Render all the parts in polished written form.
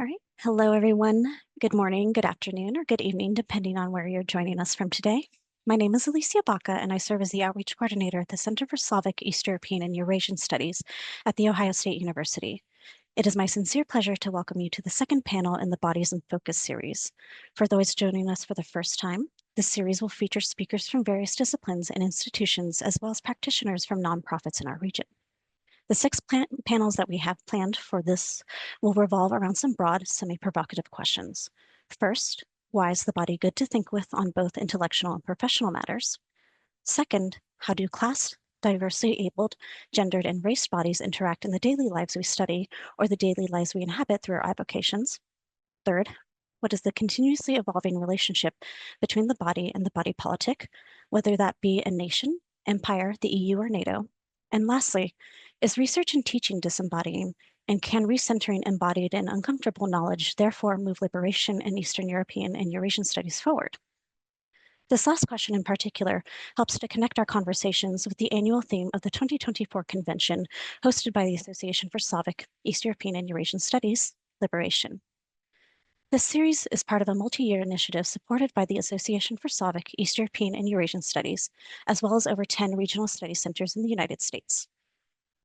All right. Hello, everyone. Good morning, good afternoon, or good evening, depending on where you're joining us from today. My name is Alicia Baca, and I serve as the Outreach Coordinator at the Center for Slavic, East European, and Eurasian Studies at The Ohio State University. It is my sincere pleasure to welcome you to the second panel in the Bodies in Focus series. For those joining us for the first time, this series will feature speakers from various disciplines and institutions, as well as practitioners from nonprofits in our region. The six panels that we have planned for this will revolve around some broad, semi-provocative questions. First, why is the body good to think with on both intellectual and professional matters? Second, how do class, diversely abled, gendered, and race bodies interact in the daily lives we study or the daily lives we inhabit through our avocations? Third, what is the continuously evolving relationship between the body and the body politic, whether that be a nation, empire, the EU, or NATO? And lastly, is research and teaching disembodying, and can recentering embodied and uncomfortable knowledge therefore move liberation in Eastern European and Eurasian studies forward? This last question in particular helps to connect our conversations with the annual theme of the 2024 convention hosted by the Association for Slavic, East European, and Eurasian Studies, Liberation. This series is part of a multi-year initiative supported by the Association for Slavic, East European, and Eurasian Studies, as well as over 10 regional study centers in the United States.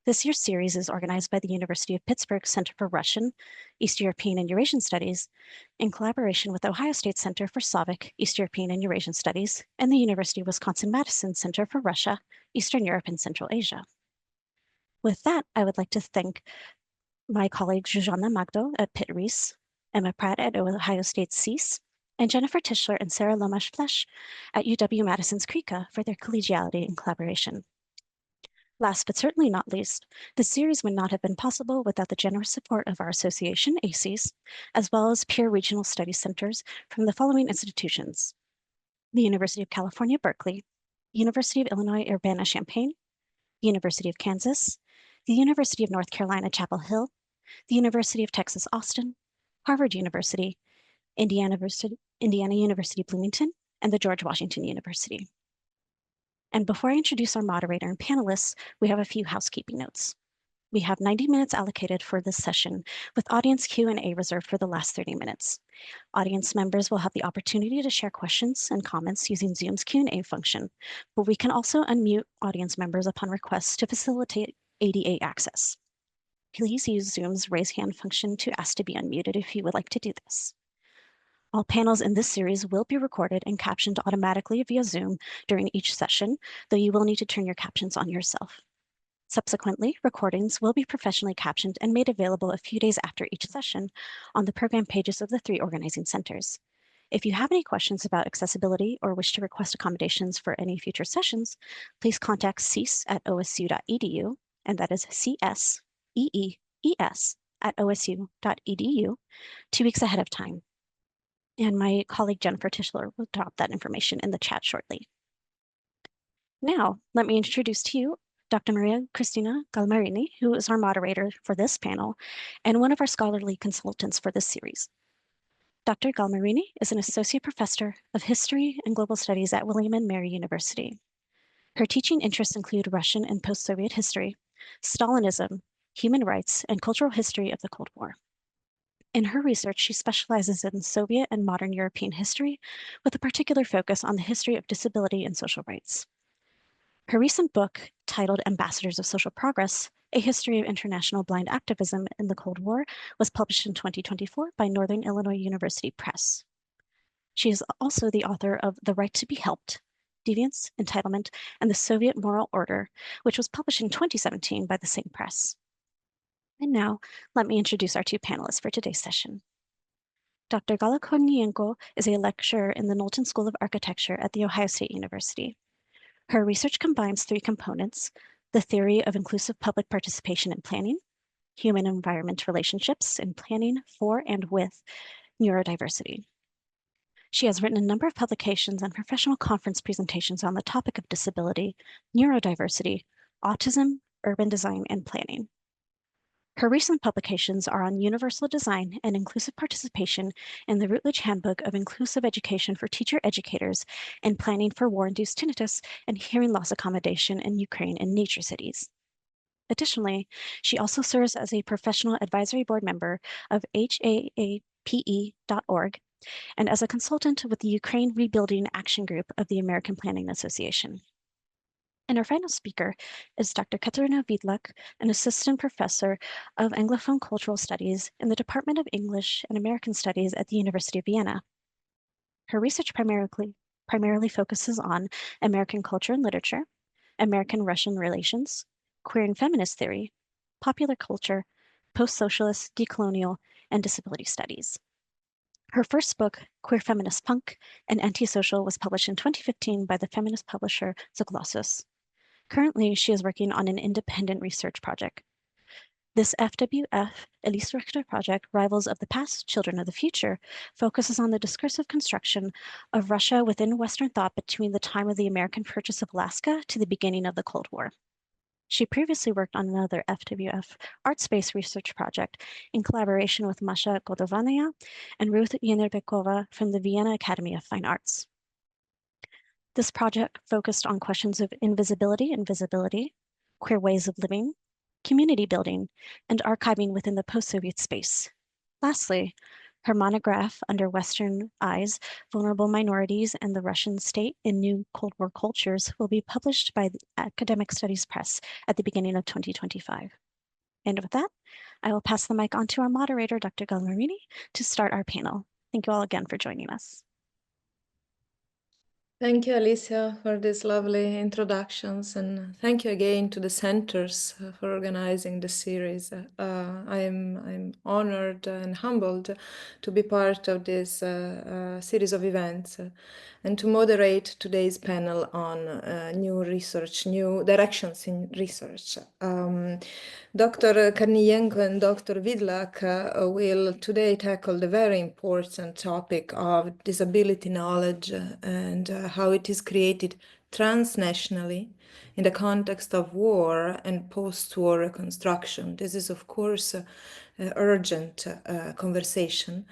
This year's series is organized by the University of Pittsburgh Center for Russian, East European, and Eurasian Studies in collaboration with Ohio State Center for Slavic, East European, and Eurasian Studies and the University of Wisconsin-Madison Center for Russia, Eastern Europe, and Central Asia. With that, I would like to thank my colleagues Zsuzsanna Magdo at Pitt Reese, Emma Pratt at Ohio State CEAS, and Jennifer Tischler and Sarah Lomash-Flesch at UW-Madison's CRECA for their collegiality and collaboration. Last but certainly not least, the series would not have been possible without the generous support of our association, ACES, as well as peer regional study centers from the following institutions: the University of California, Berkeley, University of Illinois, Urbana-Champaign, the University of Kansas, the University of North Carolina, Chapel Hill, the University of Texas, Austin, Harvard University, Indiana University, Bloomington, and the George Washington University. And before I introduce our moderator and panelists, we have a few housekeeping notes. We have 90 minutes allocated for this session, with audience Q&A reserved for the last 30 minutes. Audience members will have the opportunity to share questions and comments using Zoom's Q&A function, but we can also unmute audience members upon request to facilitate ADA access. Please use Zoom's raise hand function to ask to be unmuted if you would like to do this. All panels in this series will be recorded and captioned automatically via Zoom during each session, though you will need to turn your captions on yourself. Subsequently, recordings will be professionally captioned and made available a few days after each session on the program pages of the 3 organizing centers. If you have any questions about accessibility or wish to request accommodations for any future sessions, please contact cease@osu.edu, and that is CSEEES@osu.edu 2 weeks ahead of time. And my colleague Jennifer Tischler will drop that information in the chat shortly. Now, let me introduce to you Dr. Maria Cristina Galmarini, who is our moderator for this panel and one of our scholarly consultants for this series. Dr. Galmarini is an associate professor of history and global studies at William and Mary University. Her teaching interests include Russian and post-Soviet history, Stalinism, human rights, and cultural history of the Cold War. In her research, she specializes in Soviet and modern European history, with a particular focus on the history of disability and social rights. Her recent book, titled Ambassadors of Social Progress, A History of International Blind Activism in the Cold War, was published in 2024 by Northern Illinois University Press. She is also the author of The Right to be Helped, Deviance, Entitlement, and the Soviet Moral Order, which was published in 2017 by the same press. And now, let me introduce our 2 panelists for today's session. Dr. Gala Kornienko is a lecturer in the Knowlton School of Architecture at The Ohio State University. Her research combines 3 components: the theory of inclusive public participation in planning, human-environment relationships in planning for and with neurodiversity. She has written a number of publications and professional conference presentations on the topic of disability, neurodiversity, autism, urban design, and planning. Her recent publications are on universal design and inclusive participation in the Routledge Handbook of Inclusive Education for Teacher Educators and Planning for War-Induced Tinnitus and Hearing Loss Accommodation in Ukraine and Nature Cities. Additionally, she also serves as a professional advisory board member of HAAPE.org and as a consultant with the Ukraine Rebuilding Action Group of the American Planning Association. And our final speaker is Dr. Katarina Vidlak, an assistant professor of Anglophone Cultural Studies in the Department of English and American Studies at the University of Vienna. Her research primarily focuses on American culture and literature, American-Russian relations, queer and feminist theory, popular culture, post-socialist, decolonial, and disability studies. Her first book, Queer Feminist Punk and Antisocial, was published in 2015 by the feminist publisher Zaglosos. Currently, she is working on an independent research project. This FWF Illustrator project, Rivals of the Past, Children of the Future, focuses on the discursive construction of Russia within Western thought between the time of the American purchase of Alaska to the beginning of the Cold War. She previously worked on another FWF art space research project in collaboration with Masha Godovania and Ruth Yenerbekova from the Vienna Academy of Fine Arts. This project focused on questions of invisibility and visibility, queer ways of living, community building, and archiving within the post-Soviet space. Lastly, her monograph, Under Western Eyes, Vulnerable Minorities and the Russian State in New Cold War Cultures, will be published by the Academic Studies Press at the beginning of 2025. And with that, I will pass the mic on to our moderator, Dr. Galmarini, to start our panel. Thank you all again for joining us. Thank you, Alicia, for these lovely introductions, and thank you again to the centers for organizing the series. I'm honored and humbled to be part of this series of events and to moderate today's panel on new research, new directions in research. Dr. Kornienko and Dr. Vidlak will today tackle the very important topic of disability knowledge and how it is created transnationally in the context of war and post-war reconstruction. This is, of course, an urgent conversation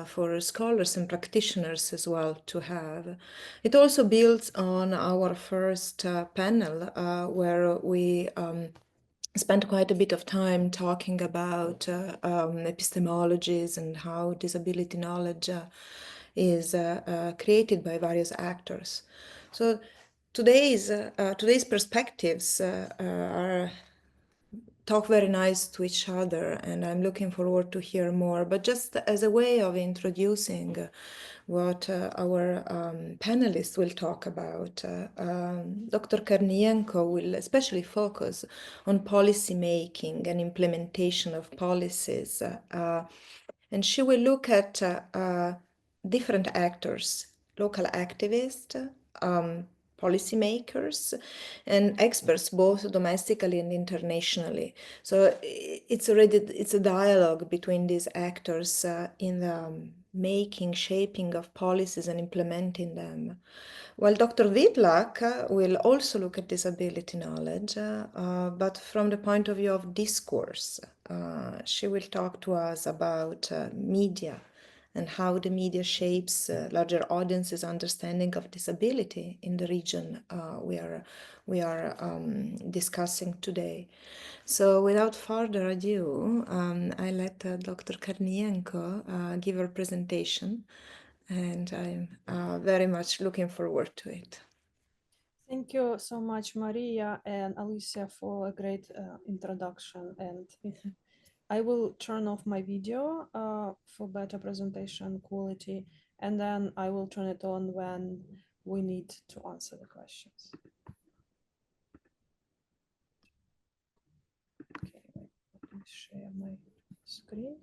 for scholars and practitioners as well to have. It also builds on our first panel where we spent quite a bit of time talking about epistemologies and how disability knowledge is created by various actors. So today's perspectives are talk very nice to each other, and I'm looking forward to hear more. But just as a way of introducing what our panelists will talk about, Dr. Kornienko will especially focus on policy making and implementation of policies. And she will look at different actors, local activists, policymakers, and experts, both domestically and internationally. So it's a dialogue between these actors in the making, shaping of policies and implementing them. While Dr. Vidlak will also look at disability knowledge, but from the point of view of discourse. She will talk to us about media and how the media shapes larger audiences' understanding of disability in the region we are discussing today. So without further ado, I let Dr. Kornienko give her presentation, and I'm very much looking forward to it. Thank you so much, Maria and Alicia, for a great introduction. And I will turn off my video for better presentation quality, and then I will turn it on when we need to answer the questions. Okay, let me share my screen.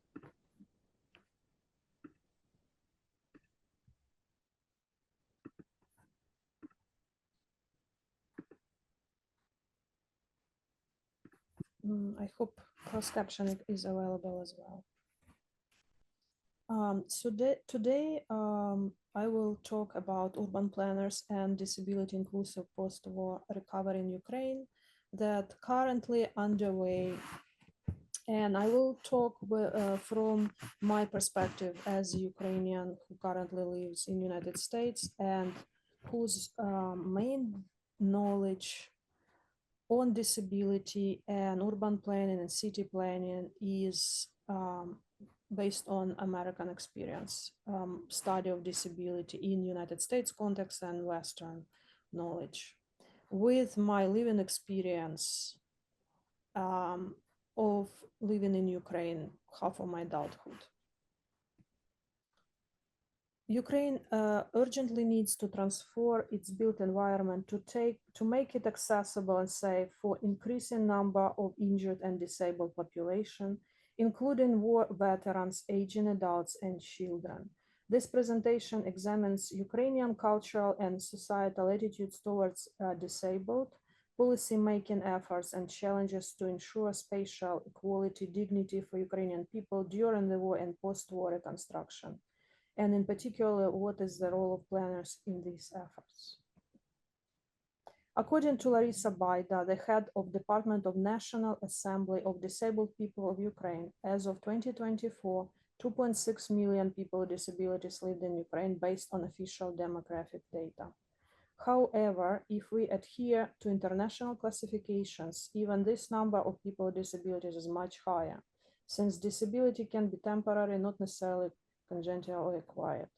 I hope cross-captioning is available as well. So today I will talk about urban planners and disability inclusive post-war recovery in Ukraine that currently underway. And I will talk from my perspective as a Ukrainian who currently lives in the United States and whose main knowledge on disability and urban planning and city planning is based on American experience, study of disability in United States context and Western knowledge. With my living experience of living in Ukraine half of my adulthood. Ukraine urgently needs to transform its built environment to make it accessible and safe for increasing number of injured and disabled population, including war veterans, aging adults, and children. This presentation examines Ukrainian cultural and societal attitudes towards disabled, policy-making efforts, and challenges to ensure spatial equality, dignity for Ukrainian people during the war and post-war reconstruction. And in particular, what is the role of planners in these efforts? According to Larisa Baida, the head of Department of National Assembly of Disabled People of Ukraine, as of 2024, 2.6 million people with disabilities lived in Ukraine based on official demographic data. However, if we adhere to international classifications, even this number of people with disabilities is much higher, since disability can be temporary, not necessarily congenital or acquired.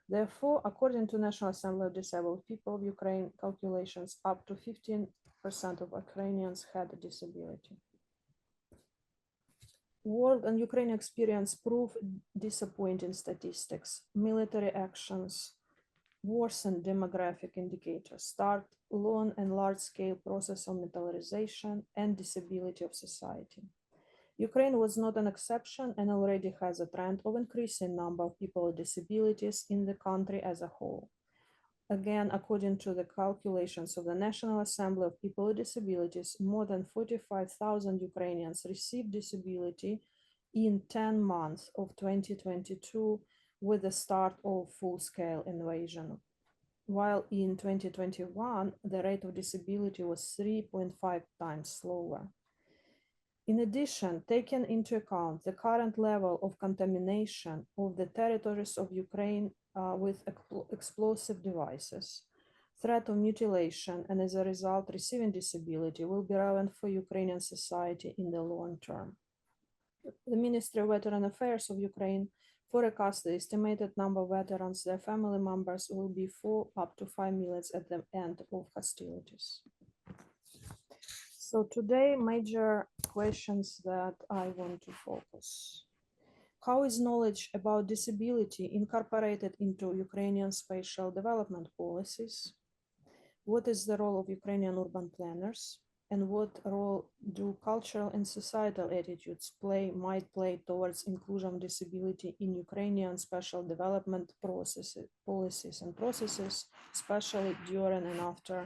Therefore, according to National Assembly of Disabled People of Ukraine calculations, up to 15% of Ukrainians had a disability. World and Ukrainian experience prove disappointing statistics. Military actions worsen demographic indicators, start long and large-scale process of militarization and disability of society. Ukraine was not an exception and already has a trend of increasing number of people with disabilities in the country as a whole. Again, according to the calculations of the National Assembly of People with Disabilities, more than 45,000 Ukrainians received disability in 10 months of 2022 with the start of full-scale invasion, while in 2021, the rate of disability was 3.5 times slower. In addition, taking into account the current level of contamination of the territories of Ukraine with explosive devices, threat of mutilation, and as a result, receiving disability will be relevant for Ukrainian society in the long term. The Ministry of Veteran Affairs of Ukraine forecasts the estimated number of veterans, their family members will be 4 up to 5 million at the end of hostilities. So today, major questions that I want to focus. How is knowledge about disability incorporated into Ukrainian spatial development policies? What is the role of Ukrainian urban planners? And what role do cultural and societal attitudes might play towards inclusion of disability in Ukrainian spatial development policies and processes, especially during and after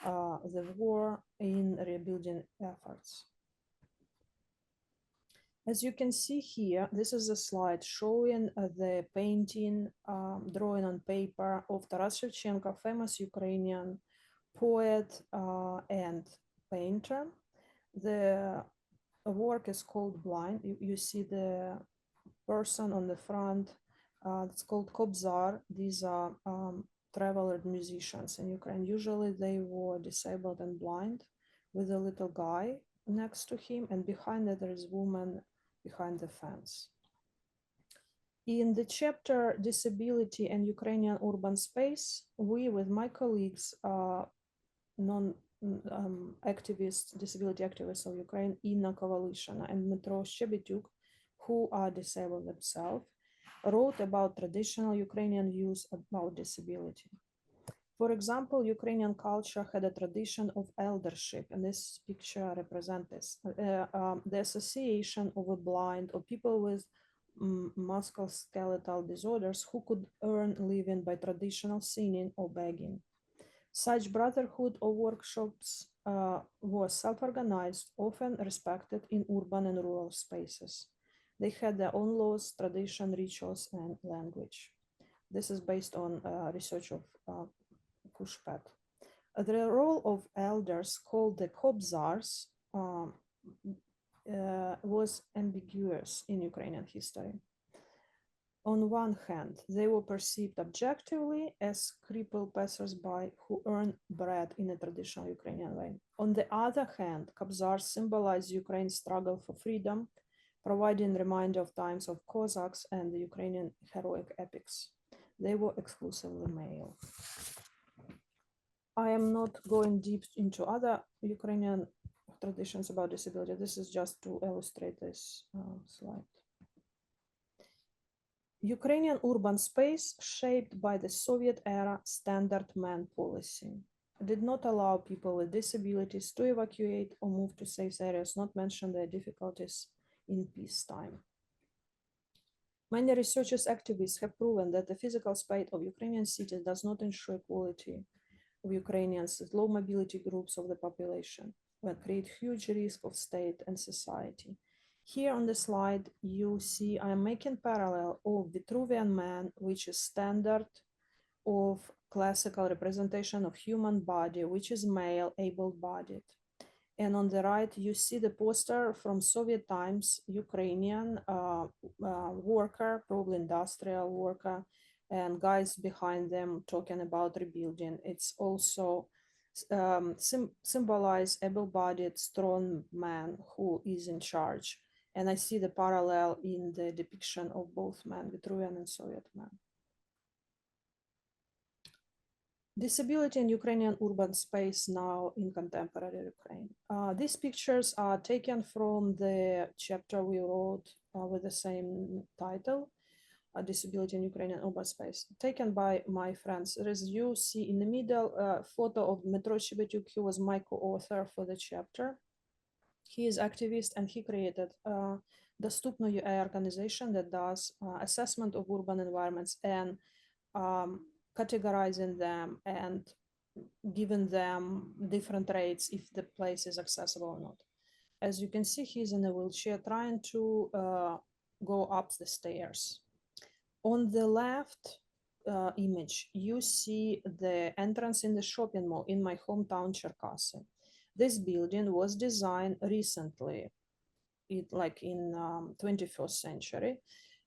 the war in rebuilding efforts. As you can see here, this is a slide showing the painting, drawing on paper of Taras Shevchenko, famous Ukrainian poet and painter. The work is called Blind. You see the person on the front. It's called Kobzar. These are traveler musicians in Ukraine. Usually they were disabled and blind with a little guy next to him, and behind that there is a woman behind the fence. In the chapter Disability and Ukrainian Urban Space, we with my colleagues, disability activists of Ukraine, Inna Kovalyshina and Dmitro Shebetyuk, who are disabled themselves, wrote about traditional Ukrainian views about disability. For example, Ukrainian culture had a tradition of eldership, and this picture represents this. The association of a blind or people with musculoskeletal disorders who could earn a living by traditional singing or begging. Such brotherhood of workshops was self-organized, often respected in urban and rural spaces. They had their own laws, tradition, rituals, and language. This is based on research of Kushpet. The role of elders, called the Kobzars, was ambiguous in Ukrainian history. On one hand, they were perceived objectively as crippled passers-by who earn bread in a traditional Ukrainian way. On the other hand, Kabzars symbolize Ukraine's struggle for freedom, providing reminder of times of Cossacks and the Ukrainian heroic epics. They were exclusively male. I am not going deep into other Ukrainian traditions about disability. This is just to illustrate this slide. Ukrainian urban space, shaped by the Soviet-era standard man policy, did not allow people with disabilities to evacuate or move to safe areas, not mention their difficulties in peacetime. Many researchers, activists have proven that the physical state of Ukrainian cities does not ensure equality of Ukrainians with low mobility groups of the population, but create huge risk of state and society. Here on the slide, you see I'm making parallel of Vitruvian man, which is standard of classical representation of human body, which is male, able-bodied. And on the right, you see the poster from Soviet times, Ukrainian worker, probably industrial worker, and guys behind them talking about rebuilding. It's also symbolize able-bodied, strong man who is in charge. And I see the parallel in the depiction of both men, Vitruvian and Soviet man. Disability in Ukrainian urban space now in contemporary Ukraine. These pictures are taken from the chapter we wrote with the same title, Disability in Ukrainian urban space, taken by my friends. As you see in the middle, photo of Dmytro Shebetyuk. He was my co-author for the chapter. He is activist and he created Dostupno UI organization that does assessment of urban environments and categorizing them and giving them different rates if the place is accessible or not. As you can see, he's in a wheelchair trying to go up the stairs. On the left image, you see the entrance in the shopping mall in my hometown, Cherkasy. This building was designed recently, like in 21st century.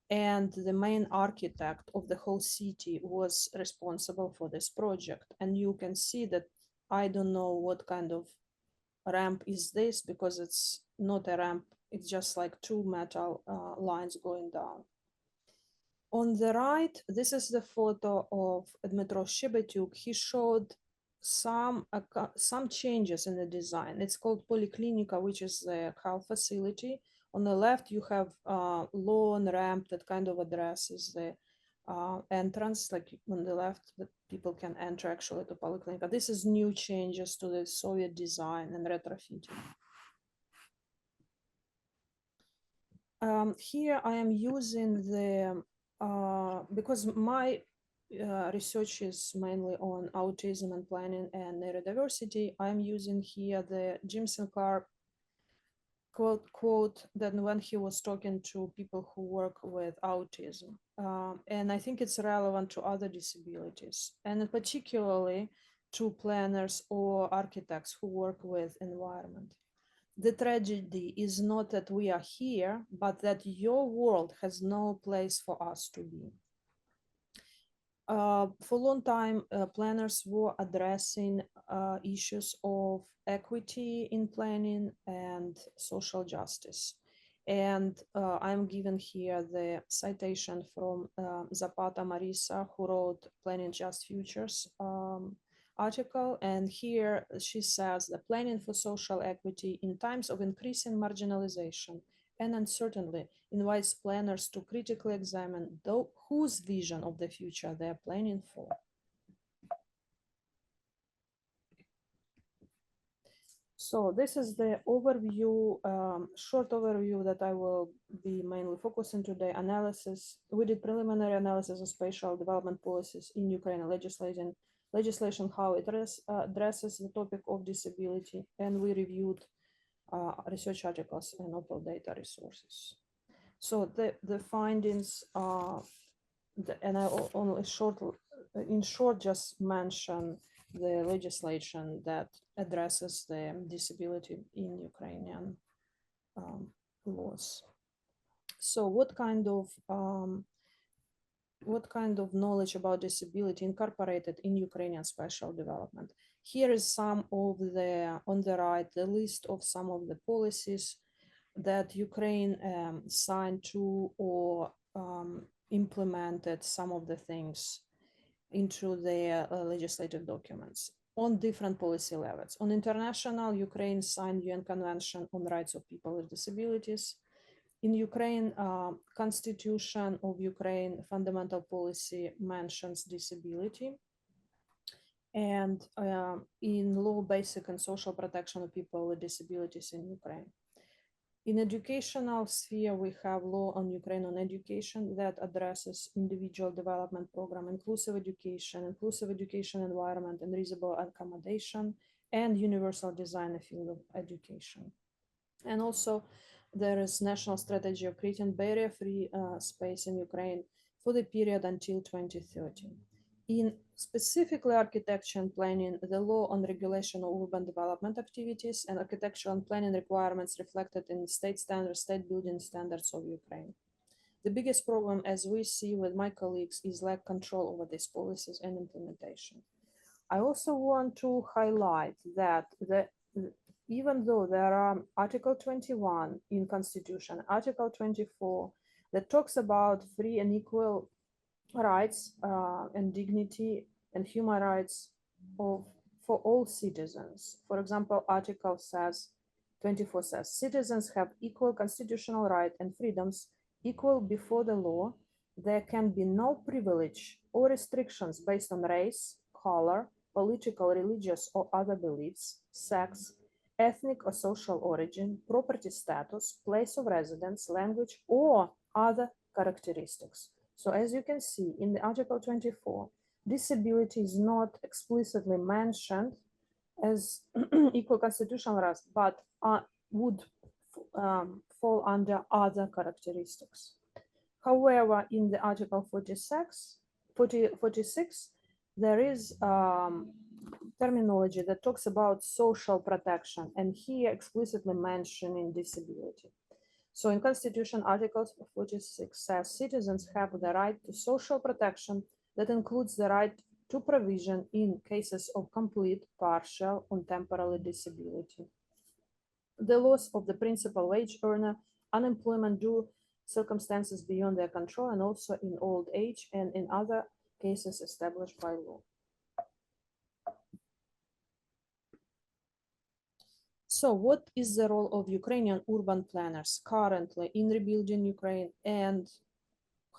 And the main architect of the whole city was responsible for this project. And you can see that I don't know what kind of ramp is this, because it's not a ramp, it's just like two metal lines going down. On the right, this is the photo of Dmytro Shebetyuk. He showed some changes in the design. It's called Polyclinica, which is the health facility. On the left, you have a lawn ramp that kind of addresses the entrance, like on the left, that people can enter actually to Polyclinica. This is new changes to the Soviet design and retrofitting. Here I am using the, because my research is mainly on autism and planning and neurodiversity, I'm using here the Jim Sinclair quote that when he was talking to people who work with autism. And I think it's relevant to other disabilities, and particularly to planners or architects who work with environment. The tragedy is not that we are here, but that your world has no place for us to be. For a long time, planners were addressing issues of equity in planning and social justice. And I'm given here the citation from Zapata Marisa, who wrote Planning Just Futures article. And here she says that planning for social equity in times of increasing marginalization and uncertainty invites planners to critically examine whose vision of the future they are planning for. So this is the overview, short overview that I will be mainly focusing today. Analysis. We did preliminary analysis of spatial development policies in Ukraine legislation, how it addresses the topic of disability, and we reviewed research articles and open data resources. So the findings are, and I only in short just mention the legislation that addresses the disability in Ukrainian laws. So what kind of what kind of knowledge about disability incorporated in Ukrainian special development. Here is some of the, on the right, the list of some of the policies that Ukraine signed to or implemented some of the things into their legislative documents on different policy levels. On international, Ukraine signed UN Convention on Rights of People with Disabilities. In Ukraine, Constitution of Ukraine fundamental policy mentions disability. And in law, basic and social protection of people with disabilities in Ukraine. In educational sphere, we have law on Ukraine on education that addresses individual development program, inclusive education environment, and reasonable accommodation, and universal design in the field of education. And also there is national strategy of creating barrier-free space in Ukraine for the period until 2030. In specifically architecture and planning, the law on regulation of urban development activities and architectural and planning requirements reflected in state standards, state building standards of Ukraine. The biggest problem, as we see with my colleagues, is lack control over these policies and implementation. I also want to highlight that even though there are Article 21 in Constitution, Article 24 that talks about free and equal rights and dignity and human rights for all citizens. For example, Article 24 says, citizens have equal constitutional right and freedoms equal before the law. There can be no privilege or restrictions based on race, color, political, religious, or other beliefs, sex, ethnic or social origin, property status, place of residence, language, or other characteristics. So as you can see in the Article 24, disability is not explicitly mentioned as equal constitutional rights, but would fall under other characteristics. However, in the Article 46, there is terminology that talks about social protection, and here explicitly mentioning disability. So in Constitution, Article 46 says citizens have the right to social protection that includes the right to provision in cases of complete, partial, or temporary disability. The loss of the principal wage earner, unemployment due circumstances beyond their control, and also in old age and in other cases established by law. So what is the role of Ukrainian urban planners currently in rebuilding Ukraine, and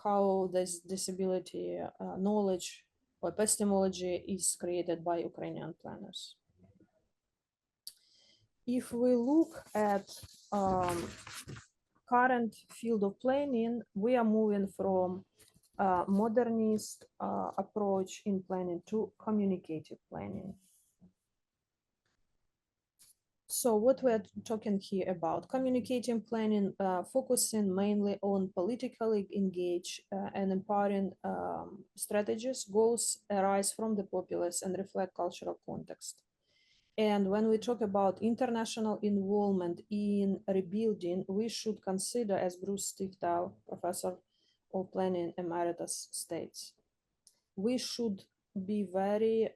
how this disability knowledge or epistemology is created by Ukrainian planners? If we look at current field of planning, we are moving from modernist approach in planning to communicative planning. So what we're talking here about, communicating planning, focusing mainly on politically engaged and empowering strategies, goals arise from the populace and reflect cultural context. And when we talk about international involvement in rebuilding, we should consider, as Bruce Stiftel, professor of planning emeritus, states, we should be very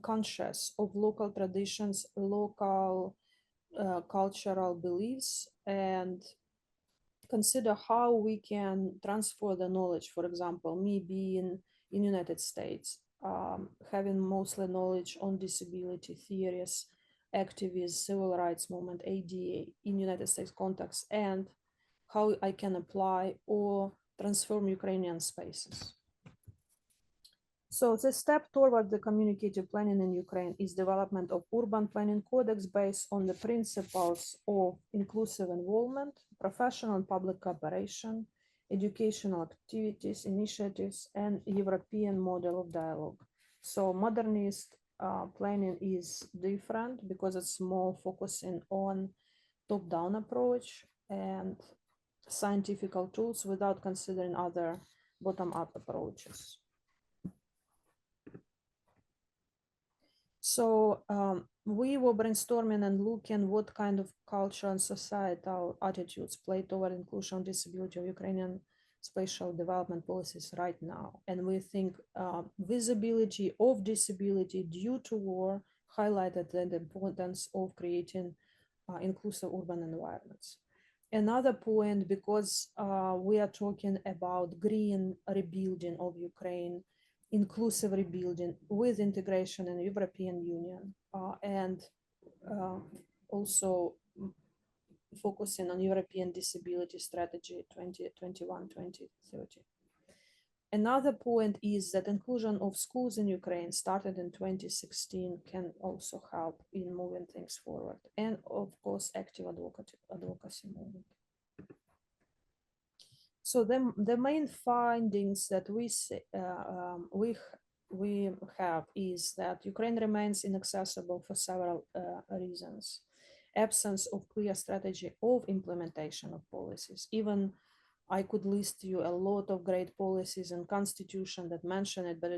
conscious of local traditions, local cultural beliefs, and consider how we can transfer the knowledge. For example, me being in United States, having mostly knowledge on disability theories, activists, civil rights movement, ADA in United States context, and how I can apply or transform Ukrainian spaces. So the step toward the communicative planning in Ukraine is development of urban planning codex based on the principles of inclusive involvement, professional and public cooperation, educational activities, initiatives, and European model of dialogue. So modernist planning is different because it's more focusing on top-down approach and scientific tools without considering other bottom-up approaches. So we were brainstorming and looking what kind of cultural and societal attitudes play toward inclusion and disability of Ukrainian spatial development policies right now. And we think visibility of disability due to war highlighted the importance of creating inclusive urban environments. Another point, because we are talking about green rebuilding of Ukraine, inclusive rebuilding with integration in European Union, and also focusing on European Disability Strategy 2021-2030. Another point is that inclusion of schools in Ukraine started in 2016 can also help in moving things forward. And of course, active advocacy movement. So the main findings that we have is that Ukraine remains inaccessible for several reasons. Absence of clear strategy of implementation of policies. Even I could list you a lot of great policies and constitution that mention it, but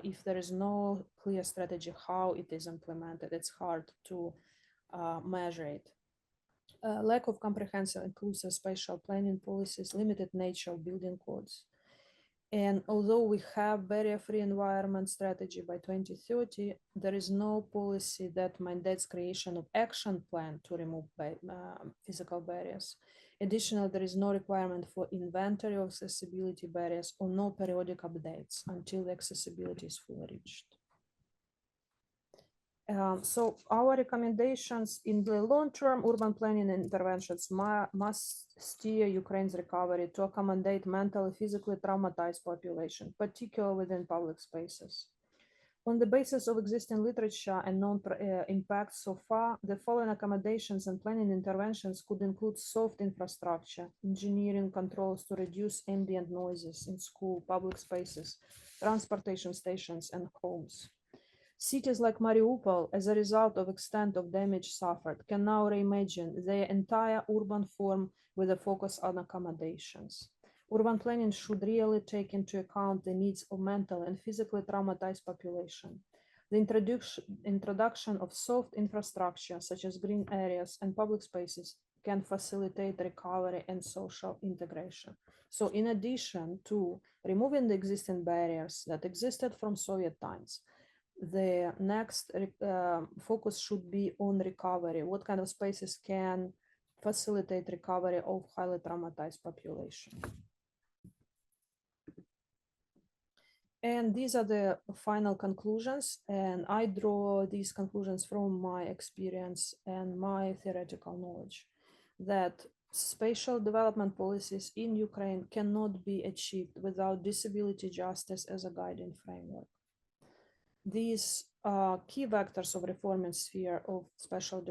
if there is no clear strategy how it is implemented, it's hard to measure it. Lack of comprehensive inclusive spatial planning policies, limited nature of building codes. And although we have barrier-free environment strategy by 2030, there is no policy that mandates creation of action plan to remove physical barriers. Additionally, there is no requirement for inventory of accessibility barriers or no periodic updates until the accessibility is fully reached. So our recommendations in the long-term urban planning interventions must steer Ukraine's recovery to accommodate mentally, physically traumatized population, particularly within public spaces. On the basis of existing literature and known impacts so far, the following accommodations and planning interventions could include soft infrastructure, engineering controls to reduce ambient noises in school, public spaces, transportation stations, and homes. Cities like Mariupol, as a result of extent of damage suffered, can now reimagine their entire urban form with a focus on accommodations. Urban planning should really take into account the needs of mental and physically traumatized population. The introduction of soft infrastructure, such as green areas and public spaces, can facilitate recovery and social integration. So in addition to removing the existing barriers that existed from Soviet times, the next focus should be on recovery. What kind of spaces can facilitate recovery of highly traumatized population? And these are the final conclusions. And I draw these conclusions from my experience and my theoretical knowledge that spatial development policies in Ukraine cannot be achieved without disability justice as a guiding framework. These key vectors of reform and sphere of spatial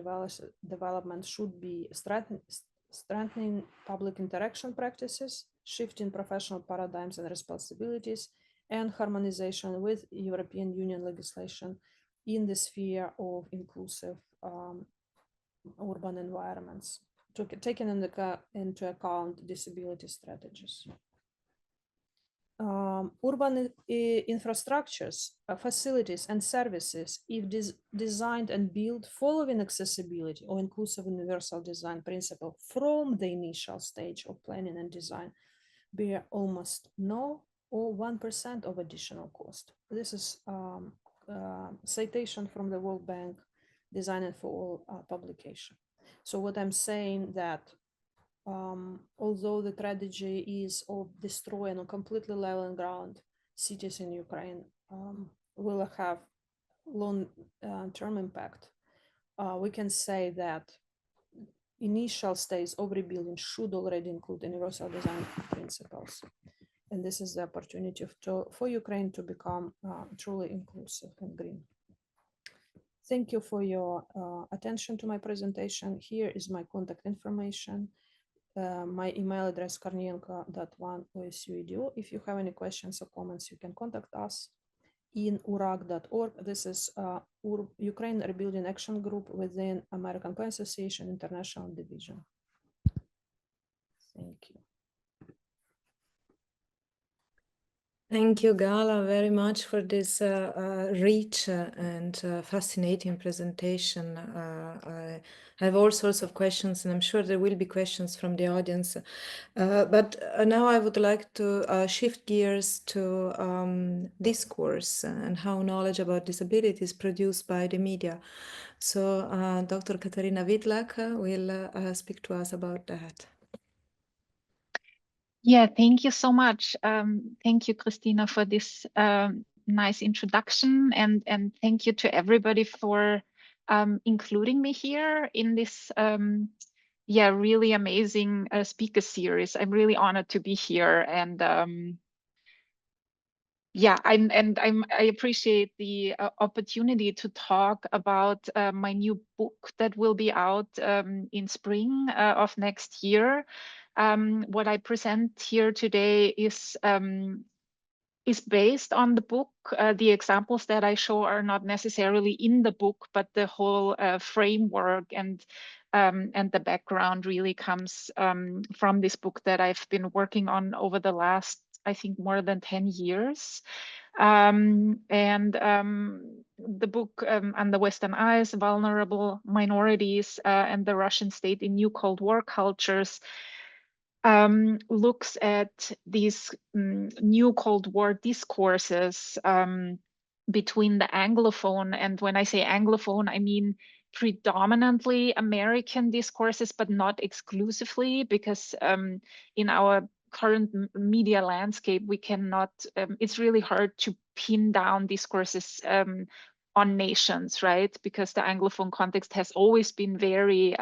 development should be strengthening public interaction practices, shifting professional paradigms and responsibilities, and harmonization with European Union legislation in the sphere of inclusive urban environments, taking into account disability strategies. Urban infrastructures, facilities, and services, if designed and built following accessibility or inclusive universal design principle from the initial stage of planning and design, bear almost no or 1% of additional cost. This is citation from the World Bank, Design for All publication. So what I'm saying that although the strategy is of destroying or completely leveling ground cities in Ukraine will have long-term impact, we can say that initial stage of rebuilding should already include universal design principles. And this is the opportunity for Ukraine to become truly inclusive and green. Thank you for your attention to my presentation. Here is my contact information. My email address kornienko.1@osu.edu. If you have any questions or comments, you can contact us in urag.org. This is Ukraine Rebuilding Action Group within American Pen Association International Division. Thank you. Thank you, Gala, very much for this rich and fascinating presentation. I have all sorts of questions, and I'm sure there will be questions from the audience. But now I would like to shift gears to discourse and how knowledge about disability is produced by the media. So Dr. Katarina Widlak will speak to us about that. Yeah, thank you so much. Thank you, Christina, for this nice introduction, and thank you to everybody for including me here in this really amazing speaker series. I'm really honored to be here, and I appreciate the opportunity to talk about my new book that will be out in spring of next year. What I present here today is based on the book. The examples that I show are not necessarily in the book, but the whole framework and the background really comes from this book that I've been working on over the last, I think, more than 10 years. The book On the Western Eyes, Vulnerable Minorities and the Russian State in New Cold War Cultures looks at these new Cold War discourses between the Anglophone, and when I say Anglophone, I mean predominantly American discourses, but not exclusively, because in our current media landscape, we cannot, it's really hard to pin down discourses on nations, right? Because the Anglophone context has always been very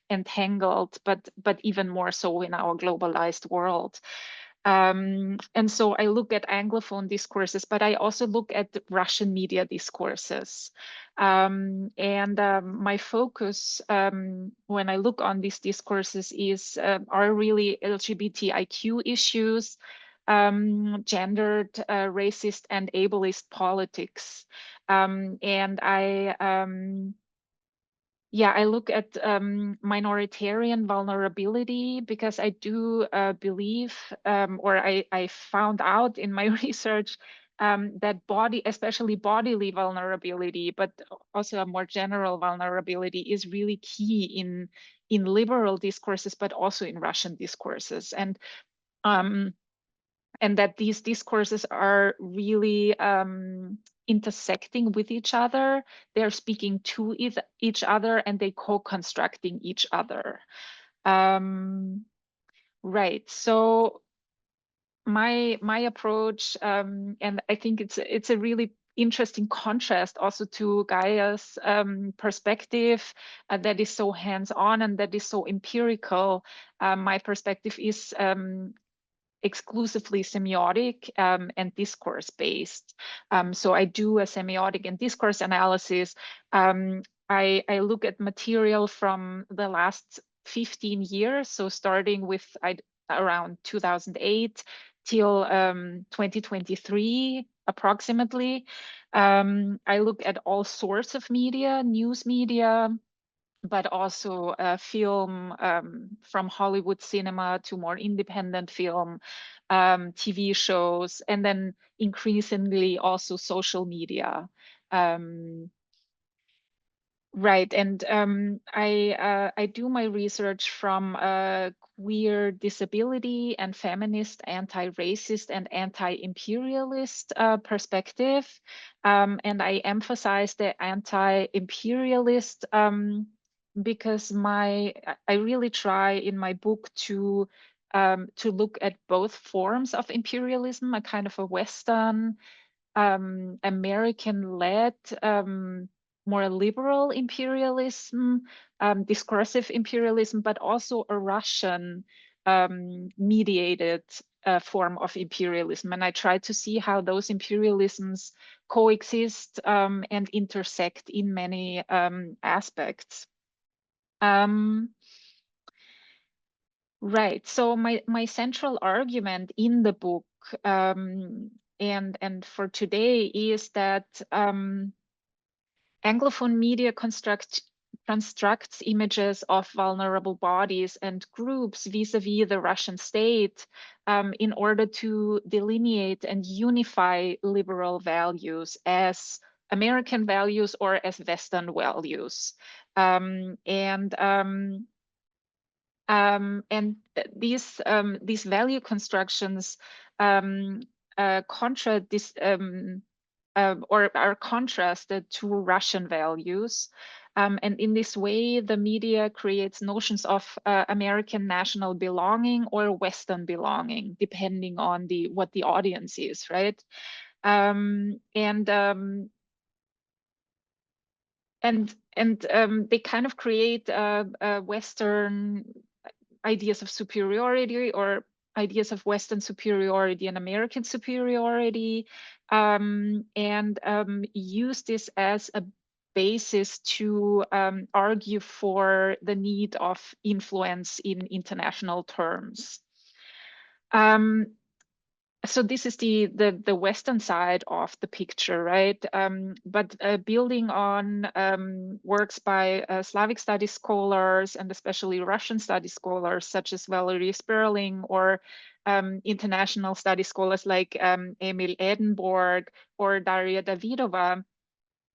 entangled, but even more so in our globalized world. And so I look at Anglophone discourses, but I also look at Russian media discourses. My focus when I look on these discourses are really LGBTIQ issues, gendered, racist, and ableist politics. I look at minoritarian vulnerability because I do believe, or I found out in my research, that especially bodily vulnerability, but also a more general vulnerability, is really key in liberal discourses, but also in Russian discourses. And that these discourses are really intersecting with each other. They're speaking to each other, and they co-constructing each other. Right. So my approach, and I think it's a really interesting contrast also to Gaia's perspective that is so hands-on and that is so empirical. My perspective is exclusively semiotic and discourse based. So I do a semiotic and discourse analysis. I look at material from the last 15 years, so starting with around 2008 till 2023 approximately. I look at all sorts of media, news media, but also film, from Hollywood cinema to more independent film, TV shows, and then increasingly also social media. Right, and I do my research from a queer disability and feminist, anti-racist, and anti-imperialist perspective, and I emphasize the anti-imperialist because I really try in my book to look at both forms of imperialism, a kind of a Western American-led, more liberal imperialism, discursive imperialism, but also a Russian mediated form of imperialism. And I try to see how those imperialisms coexist and intersect in many aspects. Right. So my central argument in the book and for today is that Anglophone media constructs images of vulnerable bodies and groups vis-a-vis the Russian state in order to delineate and unify liberal values as American values or as Western values. These value constructions are contrasted to Russian values. And in this way, the media creates notions of American national belonging or Western belonging, depending on what the audience is, right? They kind of create Western ideas of superiority or ideas of Western superiority and American superiority, and use this as a basis to argue for the need of influence in international terms. So this is the Western side of the picture, right? But building on works by Slavic studies scholars and especially Russian studies scholars such as Valerie Sperling or international studies scholars like Emil Edenborg or Daria Davidova,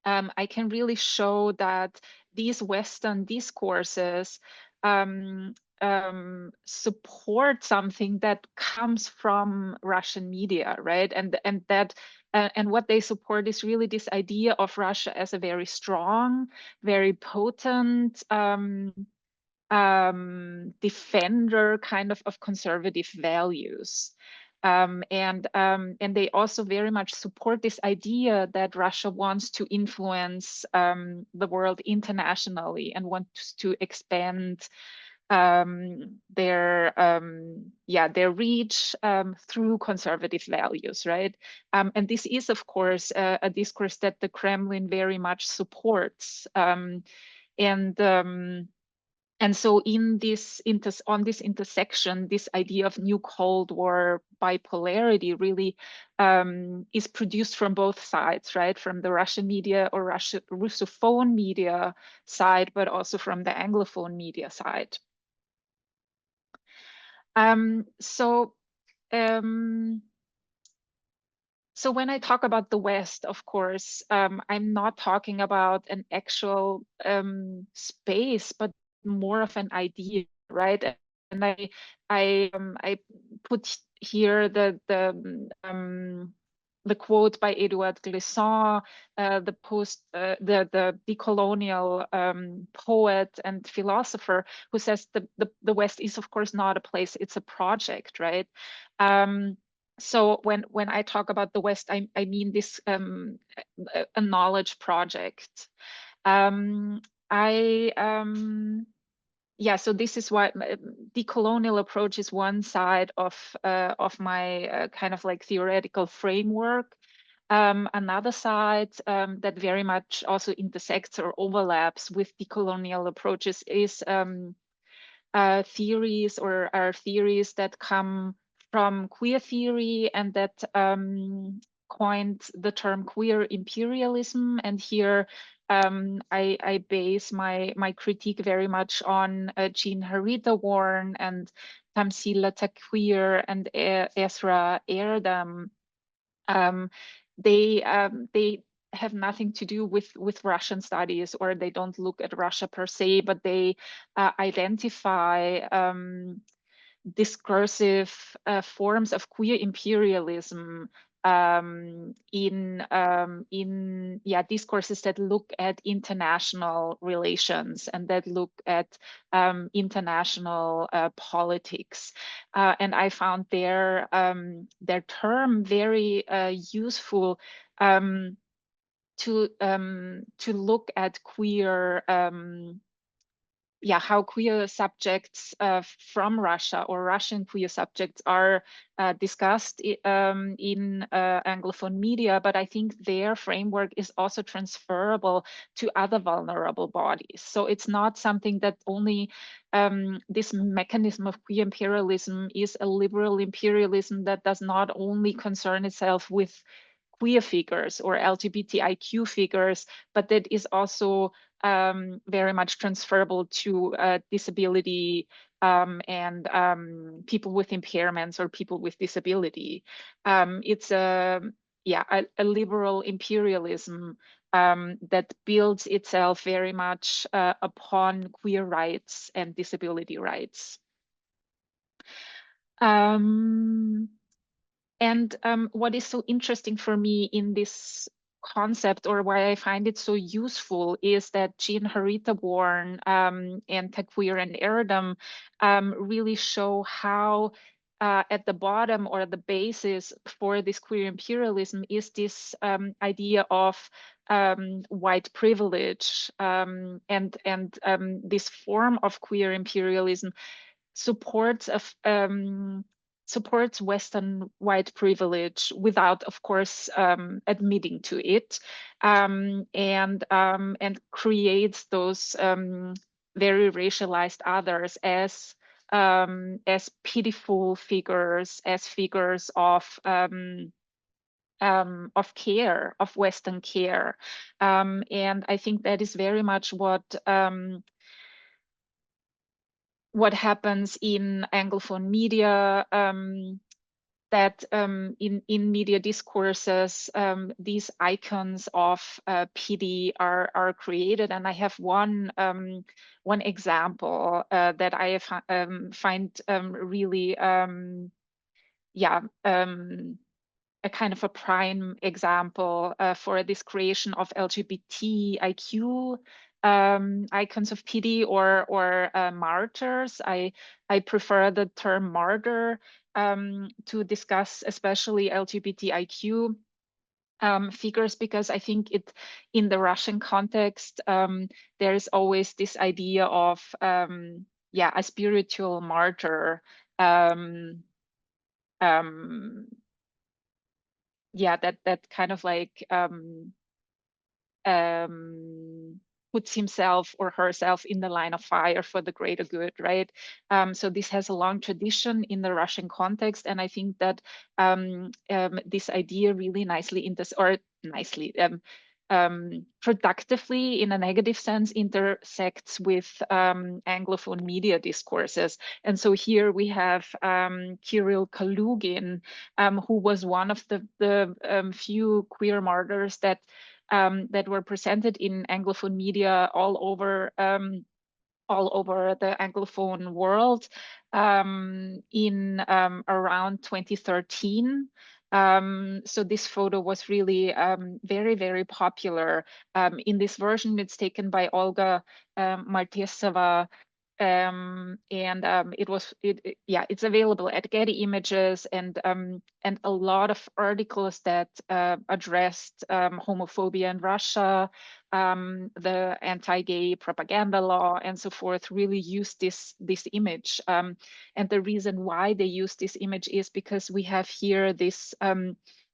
I can really show that these Western discourses support something that comes from Russian media, right? And what they support is really this idea of Russia as a very strong, very potent defender kind of conservative values. And they also very much support this idea that Russia wants to influence the world internationally and wants to expand their reach through conservative values, right? And this is, of course, a discourse that the Kremlin very much supports. And so in this on this intersection, this idea of new Cold War bipolarity really is produced from both sides, right? From the Russian media or Russophone media side, but also from the Anglophone media side. So when I talk about the West, of course, I'm not talking about an actual space, but more of an idea, right? And I put here the quote by Edouard Glissant, the decolonial poet and philosopher, who says the West is, of course, not a place; it's a project, right? So when I talk about the West, I mean this a knowledge project. So this is why decolonial approach is one side of my kind of like theoretical framework. Another side that very much also intersects or overlaps with decolonial approaches is theories or are theories that come from queer theory and that coined the term queer imperialism. And here I base my critique very much on Jean Harita Warren and Tamsila Taquir and Ezra Erdem. They have nothing to do with Russian studies, or they don't look at Russia per se, but they identify discursive forms of queer imperialism in discourses that look at international relations and that look at international politics. And I found their term very useful to look at queer how queer subjects from Russia or Russian queer subjects are discussed in Anglophone media, but I think their framework is also transferable to other vulnerable bodies. So it's not something that only this mechanism of queer imperialism is a liberal imperialism that does not only concern itself with queer figures or LGBTIQ figures, but that is also very much transferable to disability and people with impairments or people with disability. It's a liberal imperialism that builds itself very much upon queer rights and disability rights. And what is so interesting for me in this concept, or why I find it so useful, is that Jean Harita-Born and Taqueer and Erdem really show how at the bottom or the basis for this queer imperialism is this idea of white privilege, and this form of queer imperialism supports supports Western white privilege without, of course, admitting to it, and creates those very racialized others as pitiful figures, as figures of care, of Western care, and I think that is very much what happens in Anglophone media, that in media discourses, these icons of pity are created. And I have one example that I find really, a kind of a prime example for this creation of LGBTIQ icons of pity or martyrs. I prefer the term martyr to discuss especially LGBTIQ figures, because I think it, in the Russian context, there is always this idea of a spiritual martyr. That kind of like puts himself or herself in the line of fire for the greater good, right? So this has a long tradition in the Russian context, and I think that this idea really productively, in a negative sense, intersects with Anglophone media discourses. And so here we have Kirill Kalugin, who was one of the few queer martyrs that were presented in Anglophone media all over the Anglophone world in around 2013. So this photo was really very, very popular. In this version, it's taken by Olga Maltesova, and it's available at Getty Images, and a lot of articles that addressed homophobia in Russia, the anti-gay propaganda law, and so forth, really used this image. And the reason why they use this image is because we have here this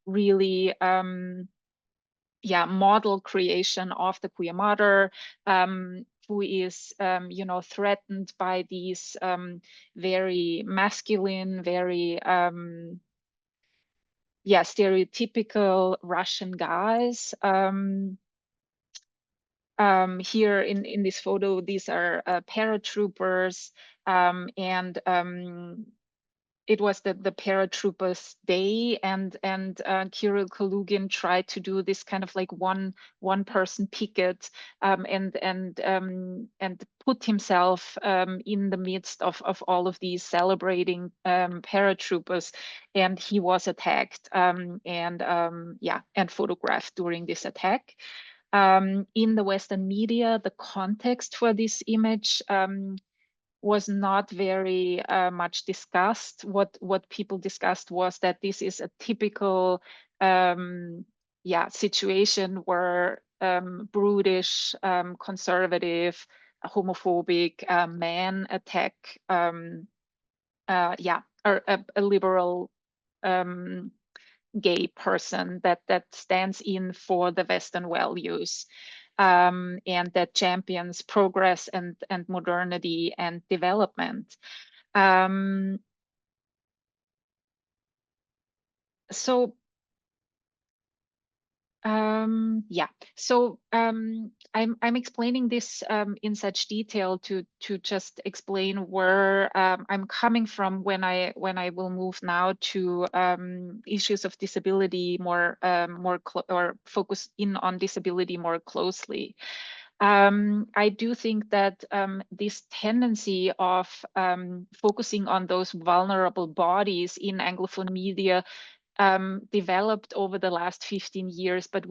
really model creation of the queer mother, who is threatened by these very masculine, very stereotypical Russian guys. Here in this photo, these are paratroopers, and it was the paratroopers' day, and Kirill Kalugin tried to do this kind of like one person picket, and put himself in the midst of all of these celebrating paratroopers, and he was attacked and photographed during this attack. In the Western media, the context for this image was not very much discussed. What people discussed was that this is a typical situation where brutish, conservative, homophobic men attack or a liberal gay person that stands in for the Western values, and that champions progress and modernity and development. So Yeah, so I'm explaining this in such detail to just explain where I'm coming from when I will move now to issues of disability more or focus in on disability more closely. I do think that this tendency of focusing on those vulnerable bodies in Anglophone media developed over the last 15 years, but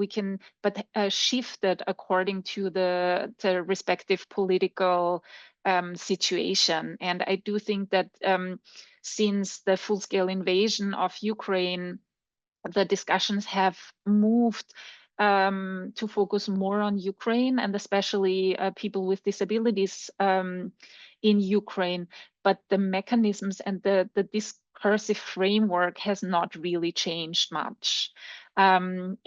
shifted according to the respective political situation. And I do think that since the full-scale invasion of Ukraine, the discussions have moved to focus more on Ukraine and especially people with disabilities in Ukraine. But the mechanisms and the discursive framework has not really changed much. And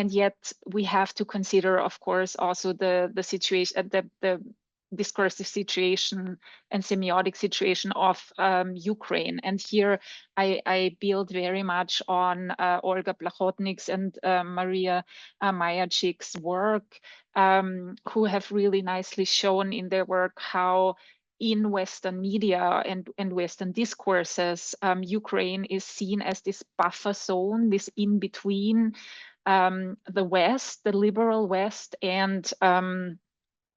yet we have to consider, of course, also the situation, the discursive situation and semiotic situation of Ukraine. And here I build very much on Olga Plachotnik's and Maria Majacik's work, who have really nicely shown in their work how in Western media and Western discourses, Ukraine is seen as this buffer zone, this in between the West, the liberal West, and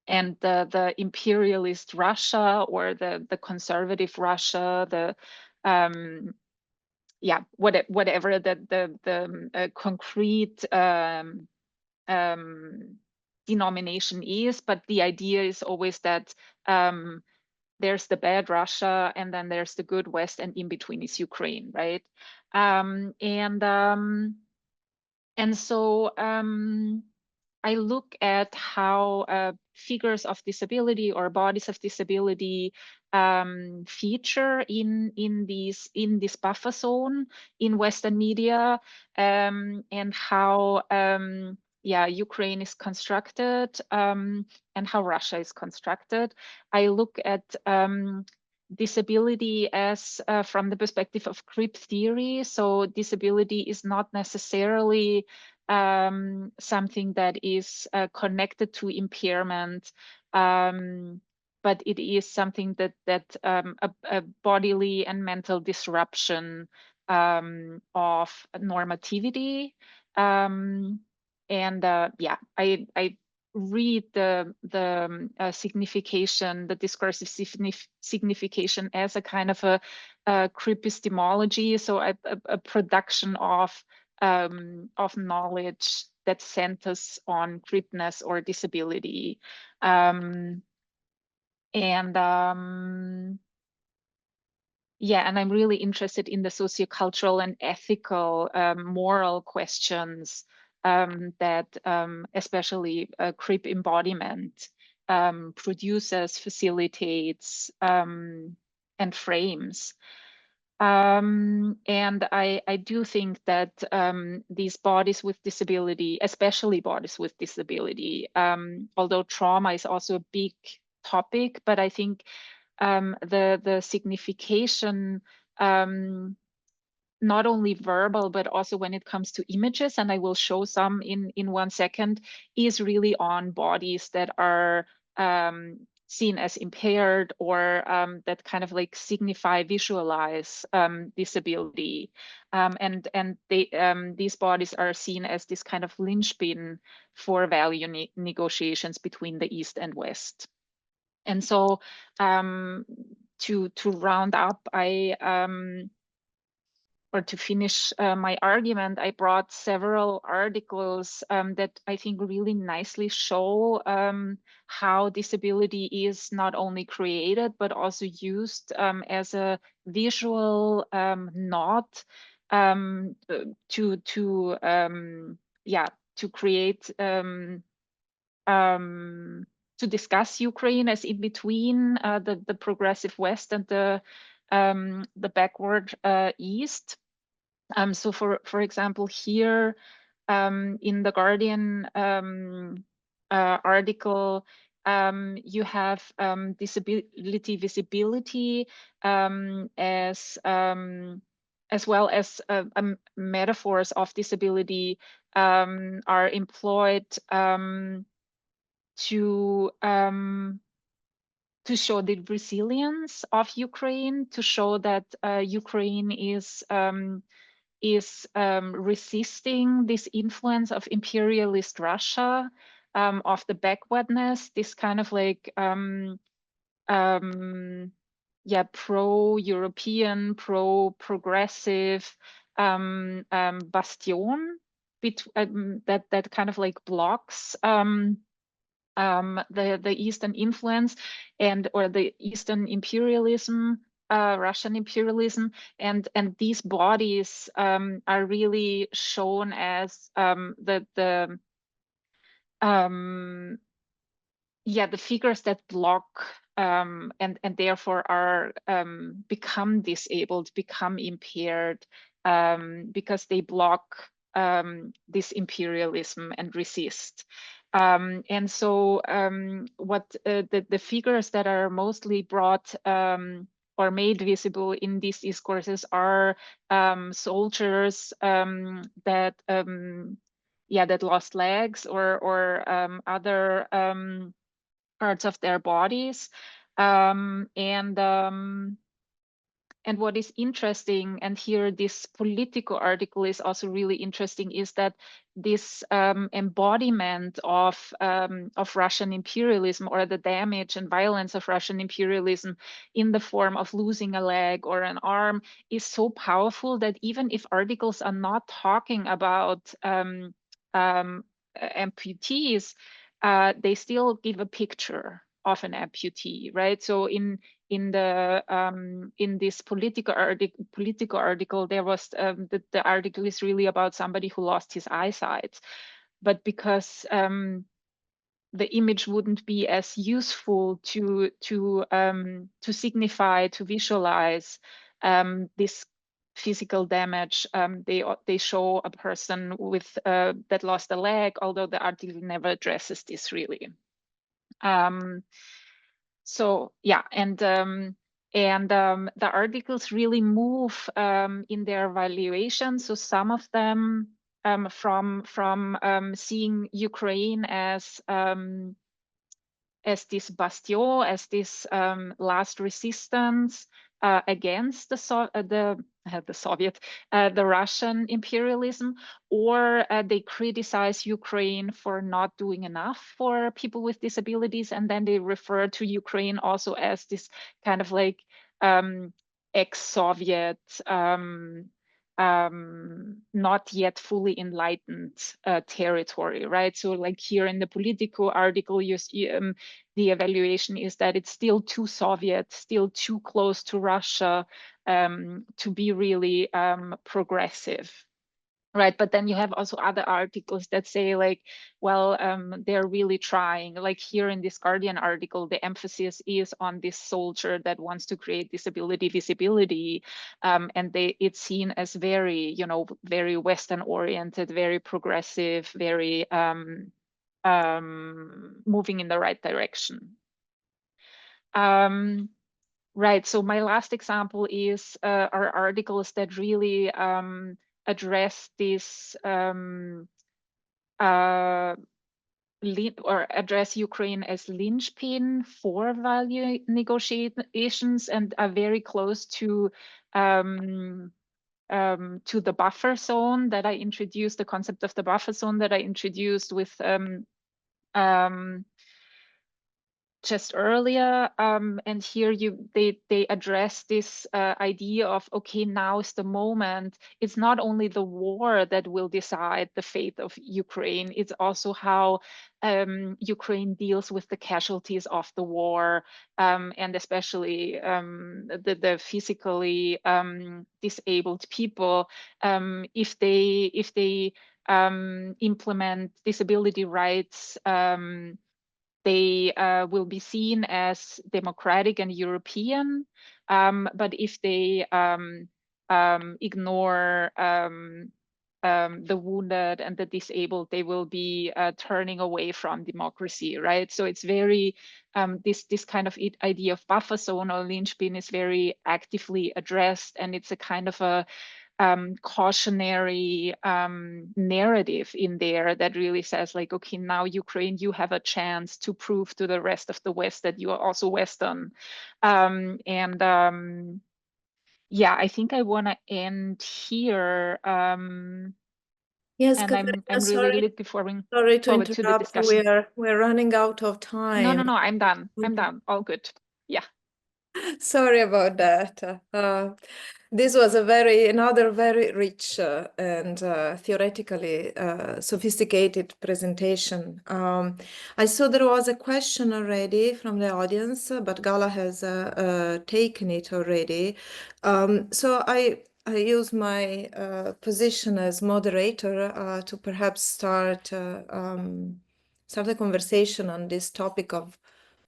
the imperialist Russia or the conservative Russia, the yeah, whatever the concrete denomination is, but the idea is always that there's the bad Russia and then there's the good West, and in between is Ukraine, right? And so I look at how figures of disability or bodies of disability feature in this buffer zone in Western media, and how Ukraine is constructed, and how Russia is constructed. I look at disability as from the perspective of crib theory. So disability is not necessarily something that is connected to impairment, but it is something that a bodily and mental disruption of normativity. I read the signification, the discursive signification as a kind of a epistemology, so a production of knowledge that centers on cripness or disability. And I'm really interested in the sociocultural and ethical, moral questions that especially crip embodiment produces, facilitates, and frames. And I do think that these bodies with disability, especially bodies with disability, although trauma is also a big topic, but I think the signification, not only verbal, but also when it comes to images, and I will show some in 1 second, is really on bodies that are seen as impaired or that kind of like signify, visualize disability. And these bodies are seen as this kind of linchpin for value negotiations between the East and West. And so to round up, or to finish my argument, I brought several articles that I think really nicely show how disability is not only created, but also used as a visual nod to create to discuss Ukraine as in between the progressive West and the backward East. So for example, here in the Guardian article, you have disability visibility as well as metaphors of disability are employed to show the resilience of Ukraine, to show that Ukraine is resisting this influence of imperialist Russia, of the backwardness, this kind of like pro-European, pro-progressive bastion that kind of like blocks the Eastern influence or the Eastern imperialism, Russian imperialism, and these bodies are really shown as the figures that block and therefore are become disabled, become impaired because they block this imperialism and resist. And so what the figures that are mostly brought or made visible in these discourses are soldiers that lost legs or other parts of their bodies, and what is interesting, and here this Politico article is also really interesting, is that this embodiment of Russian imperialism, or the damage and violence of Russian imperialism in the form of losing a leg or an arm, is so powerful that even if articles are not talking about amputees, they still give a picture of an amputee, right? So in this Politico article, there was the article is really about somebody who lost his eyesight, but because the image wouldn't be as useful to signify, to visualize this physical damage, they show a person with that lost a leg, although the article never addresses this really. So yeah, and the articles really move in their evaluation. So some of them from seeing Ukraine as this bastion, as this last resistance against the Russian imperialism, or they criticize Ukraine for not doing enough for people with disabilities, and then they refer to Ukraine also as this kind of like ex-Soviet, not yet fully enlightened territory, right? So like here in the Politico article, you see, the evaluation is that it's still too Soviet, still too close to Russia to be really progressive. Right, but then you have also other articles that say like, well, they're really trying. Like here in this Guardian article, the emphasis is on this soldier that wants to create disability visibility, and it's seen as very, very Western oriented, very progressive, very moving in the right direction. Right, so my last example is are articles that really address this or address Ukraine as linchpin for value negotiations, and are very close to the buffer zone that I introduced, the concept of the buffer zone that I introduced with just earlier, and here they address this idea of, okay, now is the moment. It's not only the war that will decide the fate of Ukraine, it's also how Ukraine deals with the casualties of the war, and especially the physically disabled people, if they implement disability rights, they will be seen as democratic and European, but if they ignore the wounded and the disabled, they will be turning away from democracy, right? So it's very, this kind of idea of buffer zone or linchpin is very actively addressed, and it's a kind of a cautionary narrative in there that really says like, okay, now Ukraine, you have a chance to prove to the rest of the West that you are also Western. Yeah, I think I want to end here. Yes, And Katerina, I'm really looking sorry to forward to the interrupt. discussion. We're running out of time. No, I'm done. I'm done. All good. Yeah. Sorry about that. This was another very rich and theoretically sophisticated presentation. I saw there was a question already from the audience, but Gala has taken it already. So I use my position as moderator to perhaps start a conversation on this topic of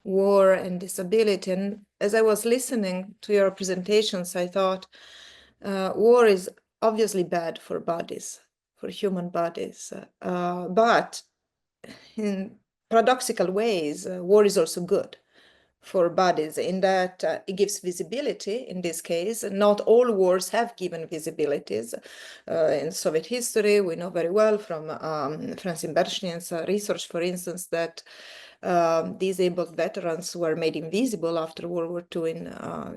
war and disability. And as I was listening to your presentations, I thought war is obviously bad for bodies, for human bodies. But in paradoxical ways, war is also good for bodies in that it gives visibility. In this case, not all wars have given visibilities. In Soviet history, we know very well from Francine Berchnin's research, for instance, that disabled veterans were made invisible after World War II in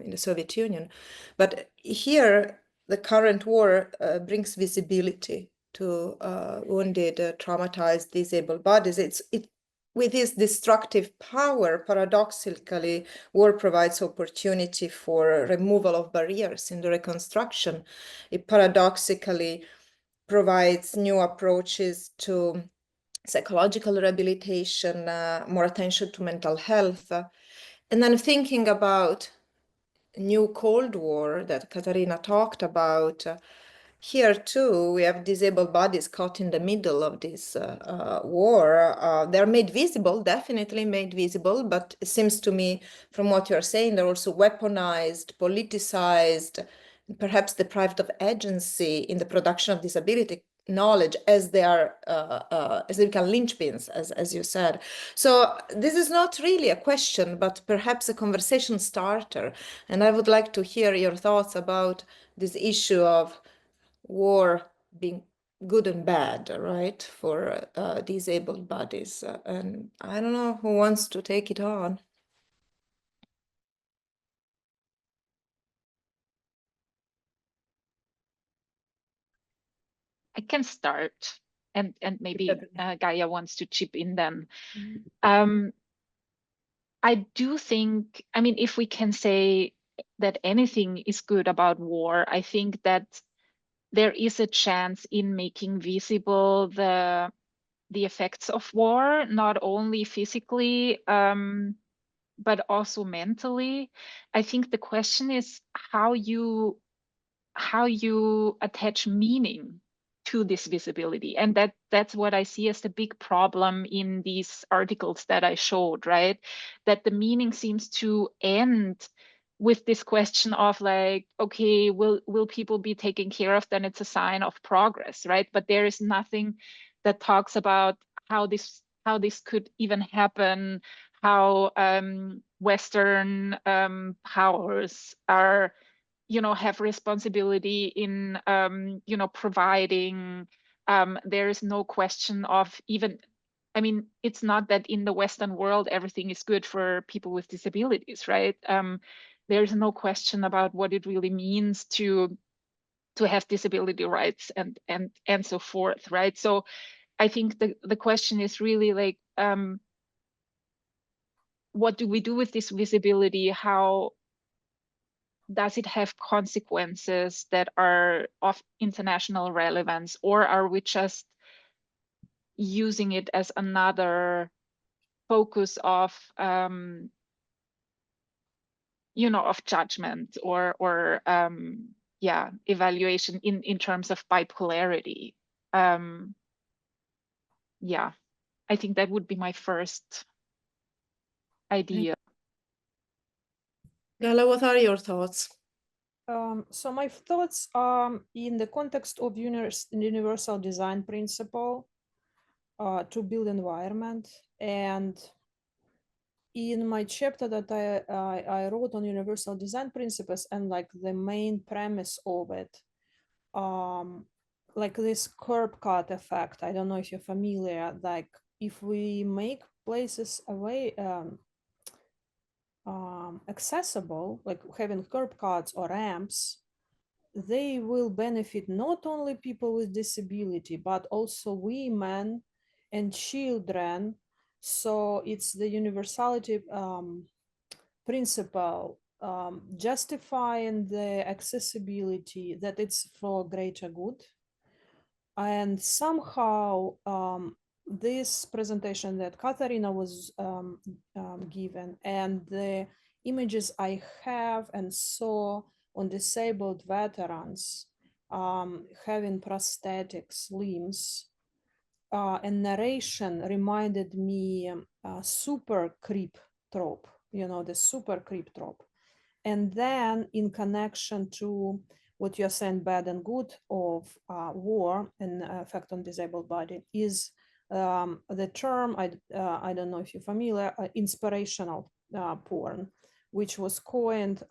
the Soviet Union. But here, the current war brings visibility to wounded, traumatized, disabled bodies. With its destructive power, paradoxically, war provides opportunity for removal of barriers in the reconstruction. It paradoxically provides new approaches to psychological rehabilitation, more attention to mental health. And then thinking about new Cold War that Katarina talked about, here too, we have disabled bodies caught in the middle of this war. They're made visible, definitely made visible, but it seems to me from what you're saying, they're also weaponized, politicized, perhaps deprived of agency in the production of disability knowledge as they are as they become linchpins, as you said. So this is not really a question, but perhaps a conversation starter. And I would like to hear your thoughts about this issue of war being good and bad, right, for disabled bodies. And I don't know who wants to take it on. I can start, and maybe Gaia wants to chip in then. I do think, I mean, if we can say that anything is good about war, I think that there is a chance in making visible the effects of war, not only physically, but also mentally. I think the question is how you attach meaning to this visibility, and that's what I see as the big problem in these articles that I showed, right? That the meaning seems to end with this question of like, okay, will people be taken care of? Then it's a sign of progress, right? But there is nothing that talks about how this could even happen, how Western powers are, have responsibility in, providing. There is no question of even, I mean, it's not that in the Western world everything is good for people with disabilities, right? There's no question about what it really means to have disability rights and so forth, right? So I think the question is really like, what do we do with this visibility? How does it have consequences that are of international relevance, or are we just using it as another focus of of judgment or evaluation in terms of bipolarity? Yeah, I think that would be my first idea. Gala, what are your thoughts? So my thoughts are in the context of universal design principle to build environment. And in my chapter that I wrote on universal design principles and like the main premise of it like this curb cut effect. I don't know if you're familiar. Like if we make places accessible, like having curb cuts or ramps, they will benefit not only people with disability, but also women and children. So it's the universality principle justifying the accessibility, that it's for greater good. And somehow this presentation that Katharina was given and the images I have and saw on disabled veterans having prosthetics limbs and narration reminded me super creep trope, you know, the super creep trope. And then in connection to what you're saying, bad and good of war and effect on disabled body is the term, I don't know if you're familiar, inspirational porn, which was coined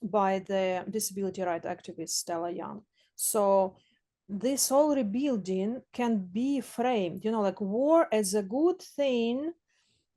by the disability rights activist Stella Young. So this whole rebuilding can be framed, you know, like war as a good thing,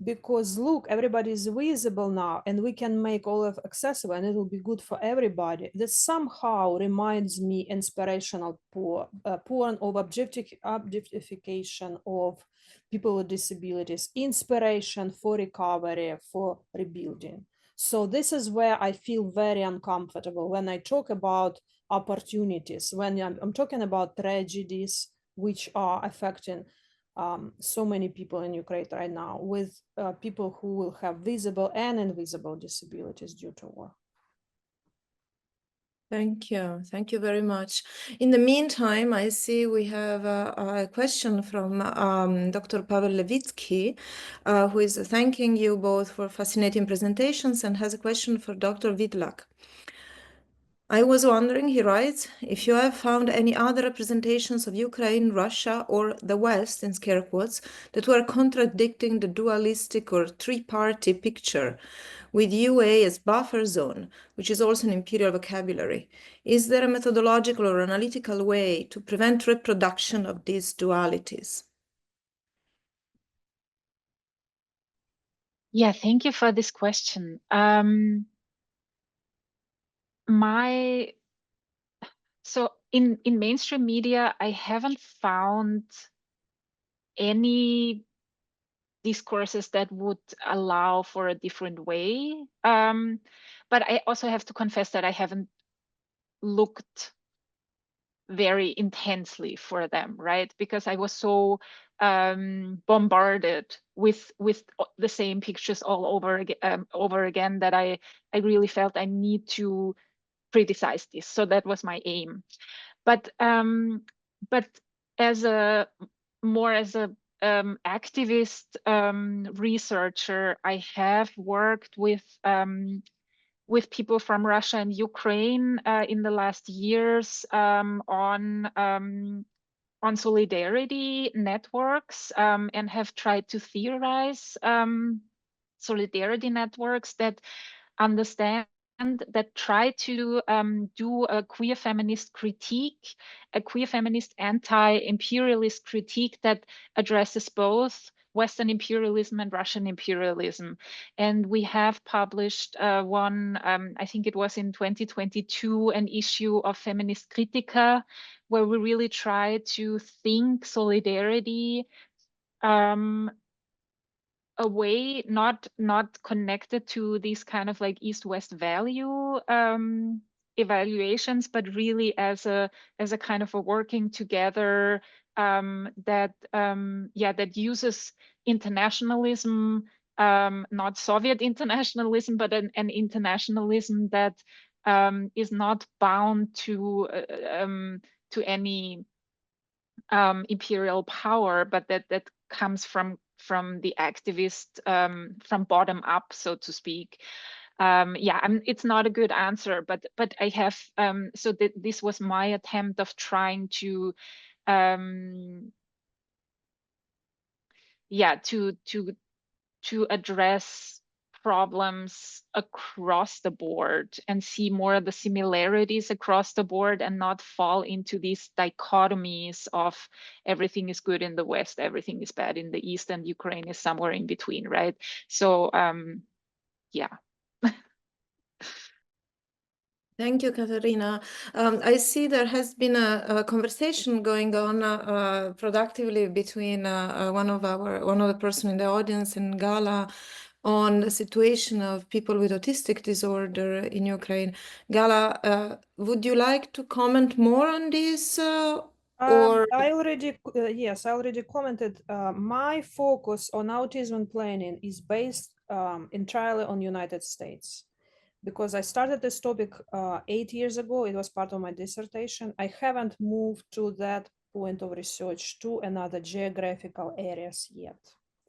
because look, everybody is visible now and we can make all of accessible and it will be good for everybody. This somehow reminds me inspirational porn of objectification of people with disabilities, inspiration for recovery, for rebuilding. So this is where I feel very uncomfortable when I talk about opportunities, when I'm talking about tragedies which are affecting so many people in Ukraine right now, with people who will have visible and invisible disabilities due to war. Thank you. Thank you very much. In the meantime, I see we have a question from Dr. Pavel Levitsky, who is thanking you both for fascinating presentations and has a question for Dr. Vidlak. I was wondering, he writes, if you have found any other representations of Ukraine, Russia, or the West, in scare quotes, that were contradicting the dualistic or three-party picture, with UA as buffer zone, which is also an imperial vocabulary. Is there a methodological or analytical way to prevent reproduction of these dualities? Yeah, thank you for this question. So in mainstream media, I haven't found any discourses that would allow for a different way. But I also have to confess that I haven't looked very intensely for them, right? Because I was so bombarded with the same pictures all over again that I really felt I need to criticize this. So that was my aim. But as a activist researcher, I have worked with people from Russia and Ukraine in the last years on solidarity networks and have tried to theorize solidarity networks that understand, that try to do a queer feminist critique, a queer feminist anti-imperialist critique that addresses both Western imperialism and Russian imperialism. And we have published one, I think it was in 2022, an issue of Feminist Critica, where we really try to think solidarity a way not connected to these kind of like East-West value evaluations, but really as a kind of a working together that uses internationalism, not Soviet internationalism, but an internationalism that is not bound to any imperial power, but that comes from the activist, from bottom up, so to speak. It's not a good answer, but I have so this was my attempt of trying to to address problems across the board and see more of the similarities across the board and not fall into these dichotomies of everything is good in the West, everything is bad in the East, and Ukraine is somewhere in between, right? So yeah. Thank you, Katarina. I see there has been a conversation going on productively between one of the person in the audience and Gala on the situation of people with autistic disorder in Ukraine. Gala, would you like to comment more on this? Or I already, yes, I already commented. My focus on autism planning is based entirely on United States, because I started this topic 8 years ago. It was part of my dissertation. I haven't moved to that point of research to another geographical areas yet.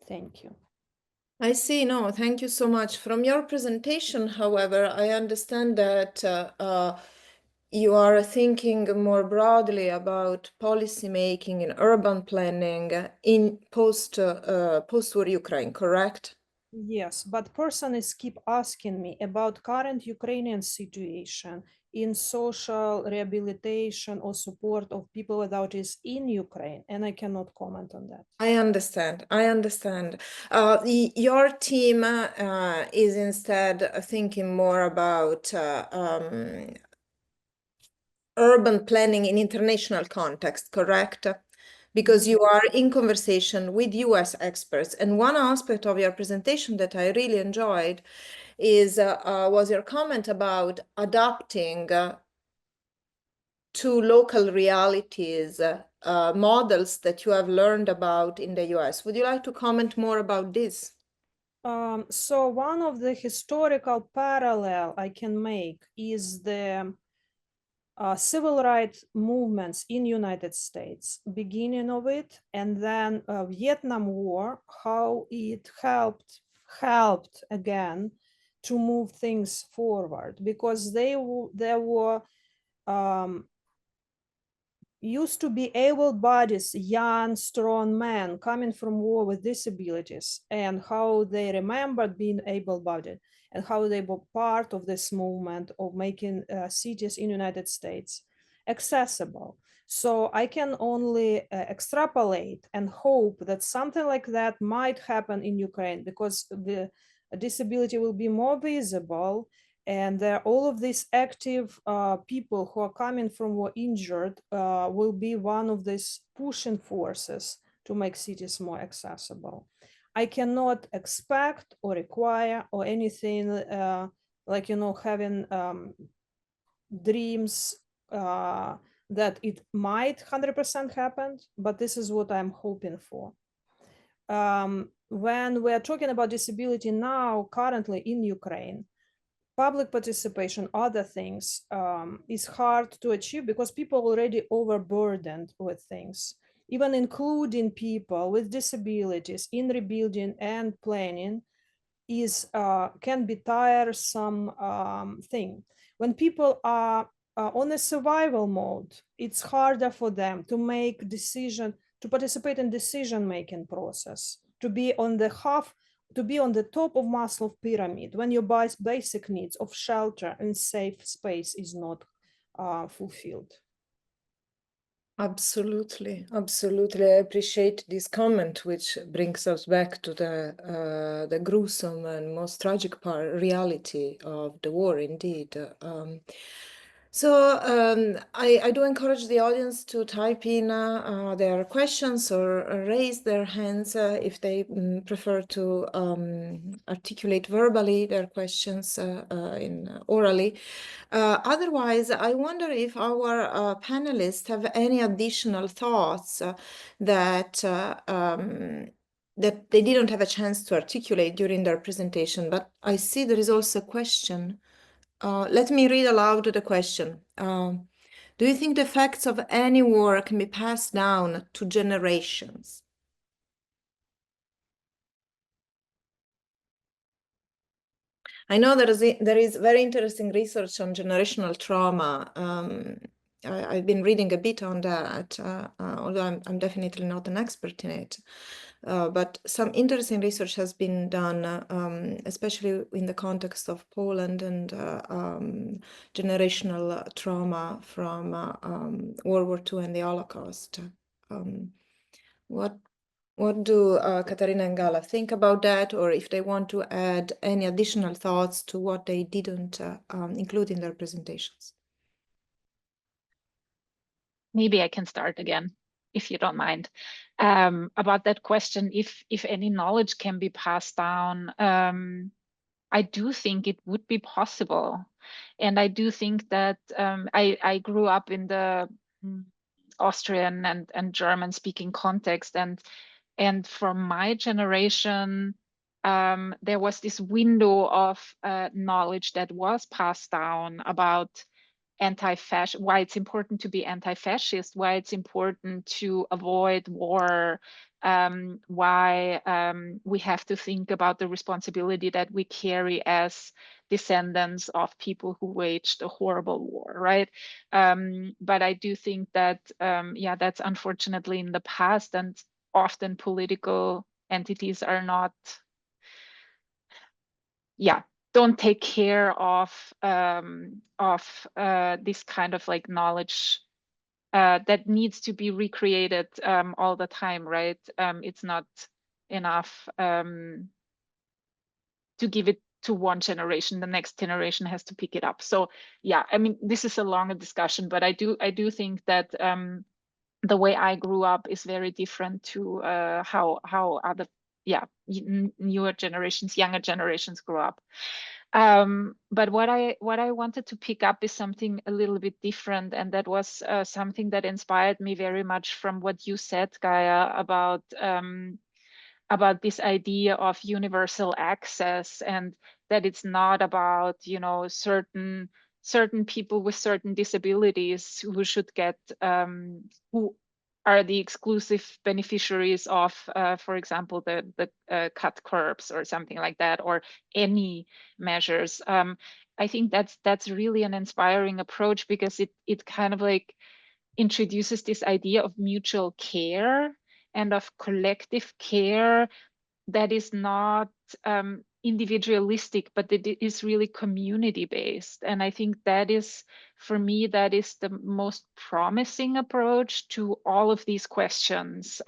Thank you. I see. No, thank you so much. From your presentation, however, I understand that you are thinking more broadly about policy making and urban planning in post-war Ukraine, correct? Yes, but persons keep asking me about current Ukrainian situation in social rehabilitation or support of people with autism in Ukraine, and I cannot comment on that. I understand. I understand. Your team is instead thinking more about urban planning in international context, correct? Because you are in conversation with US experts. And one aspect of your presentation that I really enjoyed was your comment about adapting to local realities models that you have learned about in the US. Would you like to comment more about this? So one of the historical parallel I can make is the civil rights movements in United States, beginning of it, and then Vietnam War, how it helped again to move things forward, because there were used to be able-bodied, young, strong men coming from war with disabilities, and how they remembered being able-bodied and how they were part of this movement of making cities in United States accessible. So I can only extrapolate and hope that something like that might happen in Ukraine, because the disability will be more visible, and all of these active people who are coming from or injured will be one of these pushing forces to make cities more accessible. I cannot expect or require or anything like, having dreams that it might 100% happen, but this is what I'm hoping for. When we're talking about disability now, currently in Ukraine, public participation, other things, is hard to achieve because people are already overburdened with things, even including people with disabilities in rebuilding and planning can be tiresome thing. When people are on a survival mode, it's harder for them to make decision, to participate in decision-making process, to be on the top of Maslow pyramid when your basic needs of shelter and safe space is not fulfilled. Absolutely, absolutely. I appreciate this comment, which brings us back to the gruesome and most tragic reality of the war, indeed. I do encourage the audience to type in their questions or raise their hands if they prefer to articulate verbally their questions orally. Otherwise, I wonder if our panelists have any additional thoughts that they didn't have a chance to articulate during their presentation, but I see there is also a question. Let me read aloud the question. Do you think the effects of any war can be passed down to generations? I know there is very interesting research on generational trauma. I've been reading a bit on that, although I'm definitely not an expert in it. But some interesting research has been done, especially in the context of Poland and generational trauma from World War II and the Holocaust. What do Katarina and Gala think about that, or if they want to add any additional thoughts to what they didn't include in their presentations? Maybe I can start again, if you don't mind, about that question. If any knowledge can be passed down, I do think it would be possible, and I do think that I grew up in the Austrian and German speaking context, and from my generation, there was this window of knowledge that was passed down about anti-fascist, why it's important to be anti-fascist, why it's important to avoid war, why we have to think about the responsibility that we carry as descendants of people who waged a horrible war, right? But I do think that, yeah, that's unfortunately in the past, and often political entities are not, yeah, don't take care of this kind of like knowledge that needs to be recreated all the time, right? It's not enough to give it to one generation. The next generation has to pick it up. So yeah, I mean, this is a longer discussion, but I do think that the way I grew up is very different to how other, yeah, newer generations, younger generations grew up. But what I wanted to pick up is something a little bit different, and that was something that inspired me very much from what you said, Gaia, about this idea of universal access, and that it's not about, you know, certain people with certain disabilities who should get who are the exclusive beneficiaries of, for example, the cut curbs or something like that, or any measures. I think that's really an inspiring approach, because it kind of like introduces this idea of mutual care and of collective care that is not individualistic, but it is really community based. And I think that is, for me, that is the most promising approach to all of these questions.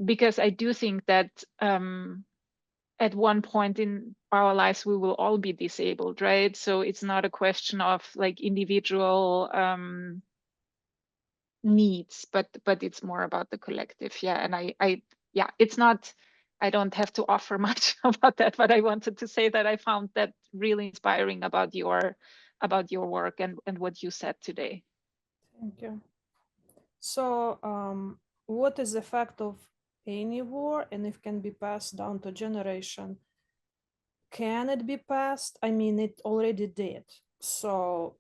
Because I do think that at one point in our lives, we will all be disabled, right? So it's not a question of like individual needs, but it's more about the collective. Yeah, and I yeah, it's not, I don't have to offer much about that, but I wanted to say that I found that really inspiring about your work and what you said today. Thank you. So, what is the effect of any war, and if can be passed down to generation? Can it be passed? I mean, it already did. So,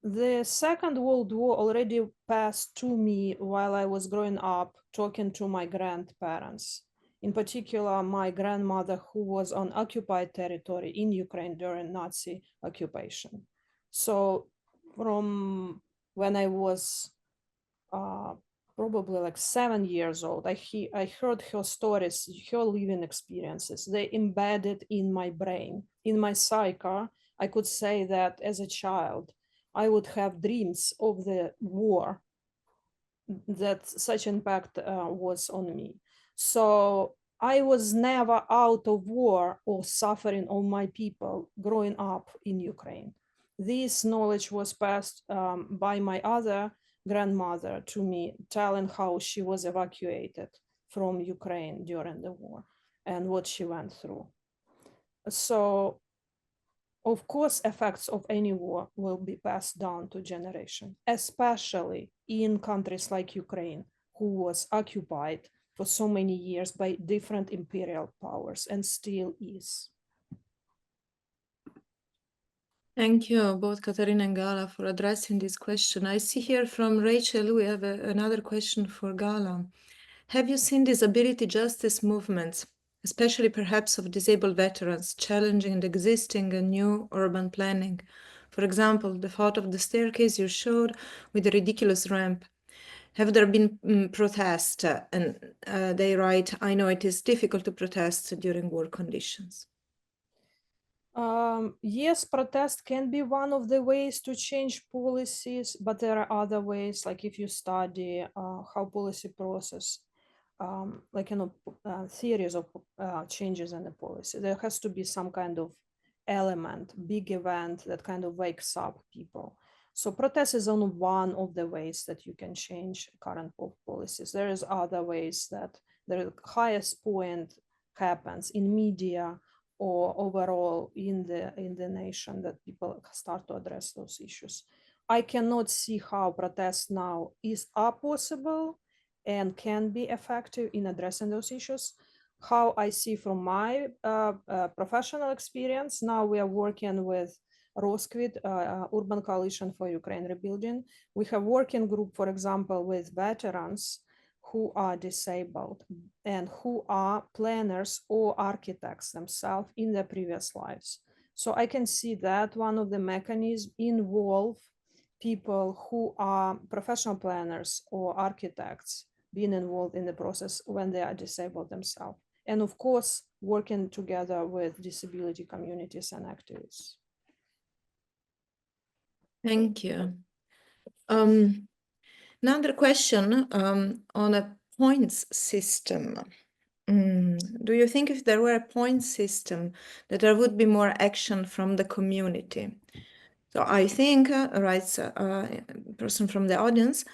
the Second World War already passed to me while I was growing up, talking to my grandparents. In particular, my grandmother, who was on occupied territory in Ukraine during Nazi occupation. So, from when I was probably like 7 years old, I heard her stories, her living experiences. They embedded in my brain, in my psyche. I could say that as a child, I would have dreams of the war, that such impact was on me. So I was never out of war or suffering of my people growing up in Ukraine. This knowledge was passed by my other grandmother to me, telling how she was evacuated from Ukraine during the war and what she went through. So, of course, effects of any war will be passed down to generation, especially in countries like Ukraine, who was occupied for so many years by different imperial powers and still is. Thank you, both Katarina and Gala, for addressing this question. I see here from Rachel, we have another question for Gala. Have you seen disability justice movements, especially perhaps of disabled veterans, challenging the existing and new urban planning, For example, the thought of the staircase you showed with the ridiculous ramp. Have there been protests? And they write, I know it is difficult to protest during war conditions. Yes, protest can be one of the ways to change policies, but there are other ways, like if you study how policy process, like, theories of changes in the policy, there has to be some kind of element, big event that kind of wakes up people. So protest is only one of the ways that you can change current policies. There is other ways that the highest point happens in media or overall in the nation, that people start to address those issues. I cannot see how protests now are possible and can be effective in addressing those issues. How I see from my professional experience, now we are working with Roskvid, Urban Coalition for Ukraine Rebuilding. We have working group, for example, with veterans who are disabled and who are planners or architects themselves in their previous lives. So I can see that one of the mechanisms involve people who are professional planners or architects being involved in the process when they are disabled themselves. And of course, working together with disability communities and activists. Thank you. Another question on a points system. Do you think if there were a point system that there would be more action from the community? So I think, writes a person from the audience,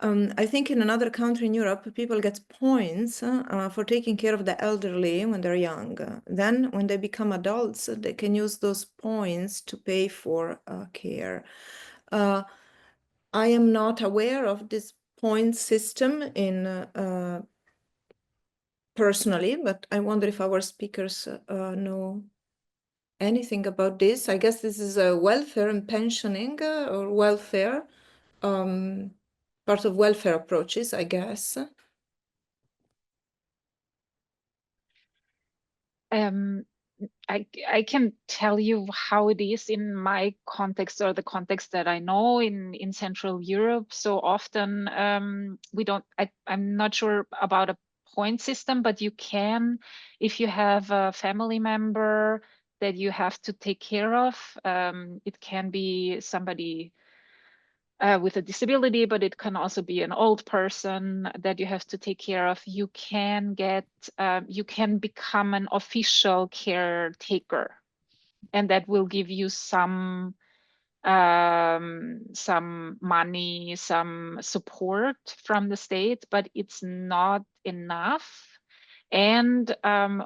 I think in another country in Europe, people get points for taking care of the elderly when they're young. Then when they become adults, they can use those points to pay for care. I am not aware of this point system in personally, but I wonder if our speakers know anything about this. I guess this is a welfare and pensioning or welfare, part of welfare approaches, I guess. I can tell you how it is in my context or the context that I know in Central Europe. So often I'm not sure about a point system, but you can, if you have a family member that you have to take care of, it can be somebody with a disability, but it can also be an old person that you have to take care of. You can you can become an official caretaker, and that will give you some money, some support from the state, but it's not enough. And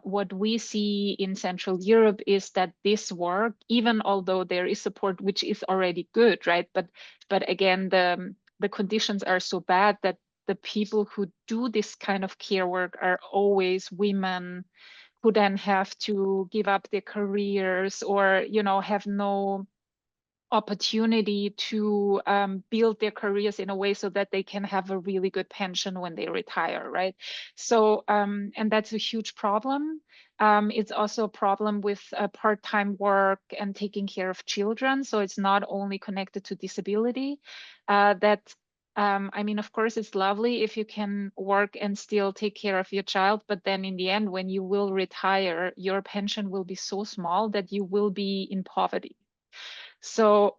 what we see in Central Europe is that this work, even although there is support, which is already good, right? But again, the conditions are so bad that the people who do this kind of care work are always women who then have to give up their careers or, have no opportunity to build their careers in a way so that they can have a really good pension when they retire, right? So, and that's a huge problem. It's also a problem with part-time work and taking care of children. So it's not only connected to disability. I mean, of course, it's lovely if you can work and still take care of your child, but then in the end, when you will retire, your pension will be so small that you will be in poverty. So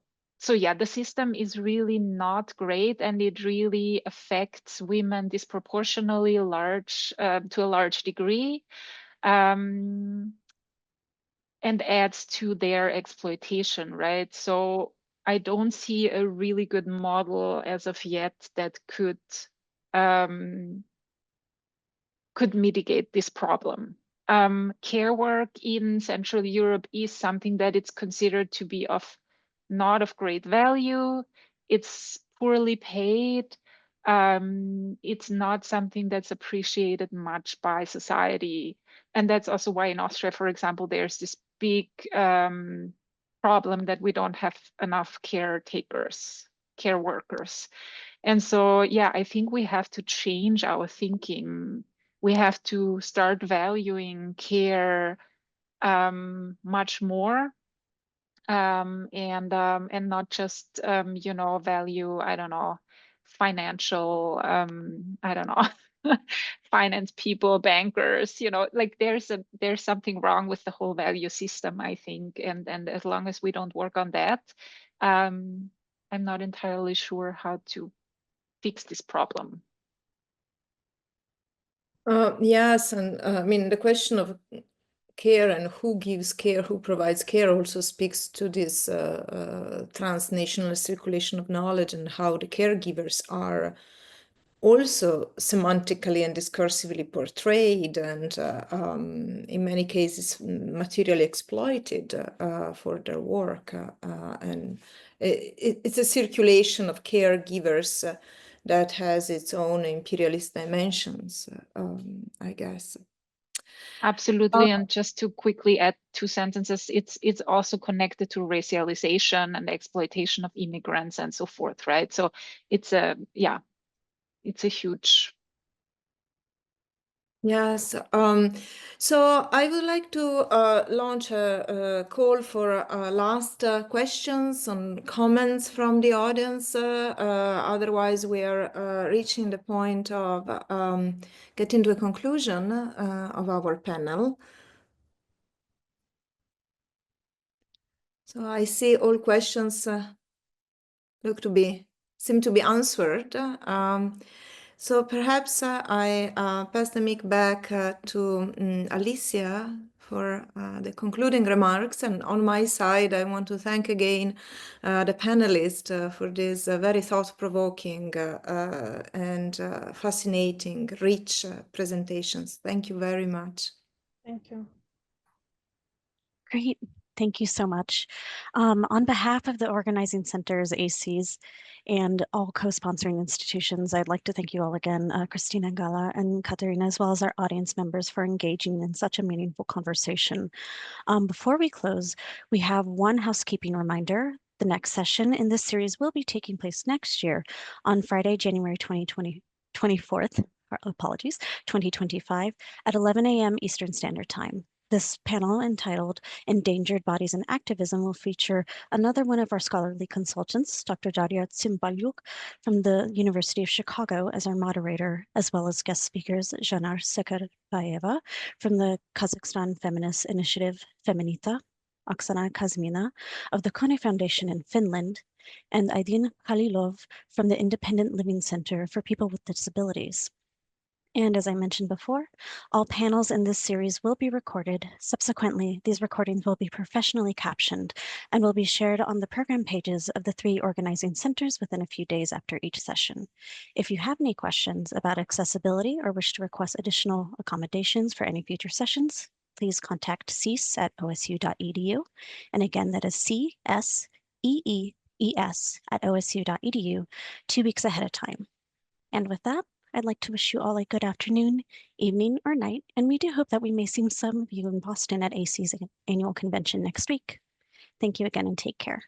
yeah, the system is really not great, and it really affects women disproportionately large to a large degree, and adds to their exploitation, right? So I don't see a really good model as of yet that could mitigate this problem. Care work in Central Europe is something that it's considered to be not of great value. It's poorly paid. It's not something that's appreciated much by society. And that's also why in Austria, for example, there's this big problem that we don't have enough care workers. And so, yeah, I think we have to change our thinking. We have to start valuing care much more. and not just you know, value, I don't know, financial, I don't know, finance people, bankers, you know, like there's something wrong with the whole value system, I think, and as long as we don't work on that, I'm not entirely sure how to fix this problem. Yes, and I mean, the question of care and who gives care, who provides care, also speaks to this transnational circulation of knowledge and how the caregivers are also semantically and discursively portrayed and in many cases materially exploited for their work. And it's a circulation of caregivers that has its own imperialist dimensions, I guess. Absolutely, and just to quickly add 2 sentences, it's also connected to racialization and exploitation of immigrants and so forth, right? So it's a huge. Yes, so I would like to launch a call for last questions and comments from the audience. Otherwise, we are reaching the point of getting to a conclusion of our panel. So I see all questions seem to be answered. So perhaps I pass the mic back to Alicia for the concluding remarks. And on my side, I want to thank again the panelists for these very thought-provoking and fascinating, rich presentations. Thank you very much. Thank you. Great. Thank you so much. On behalf of the organizing centers, ACs, and all co-sponsoring institutions, I'd like to thank you all again, Christina, Gala, and Katerina, as well as our audience members for engaging in such a meaningful conversation. Before we close, we have one housekeeping reminder. The next session in this series will be taking place next year on Friday, January 24th, apologies, 2025 at 11 a.m. Eastern Standard Time. This panel entitled Endangered Bodies and Activism will feature another one of our scholarly consultants, Dr. Daria Tsimbalyuk from the University of Chicago as our moderator, as well as guest speakers Janar Sekerbayeva from the Kazakhstan Feminist Initiative Feminita, Oksana Kazmina of the Kone Foundation in Finland, and Aydin Khalilov from the Independent Living Center for People with Disabilities. And as I mentioned before, all panels in this series will be recorded. Subsequently, these recordings will be professionally captioned and will be shared on the program pages of the 3 organizing centers within a few days after each session. If you have any questions about accessibility or wish to request additional accommodations for any future sessions, please contact cees@osu.edu. And again, that is CSEEES@osu.edu 2 weeks ahead of time. And with that, I'd like to wish you all a good afternoon, evening, or night, and we do hope that we may see some of you in Boston at AC's annual convention next week. Thank you again and take care.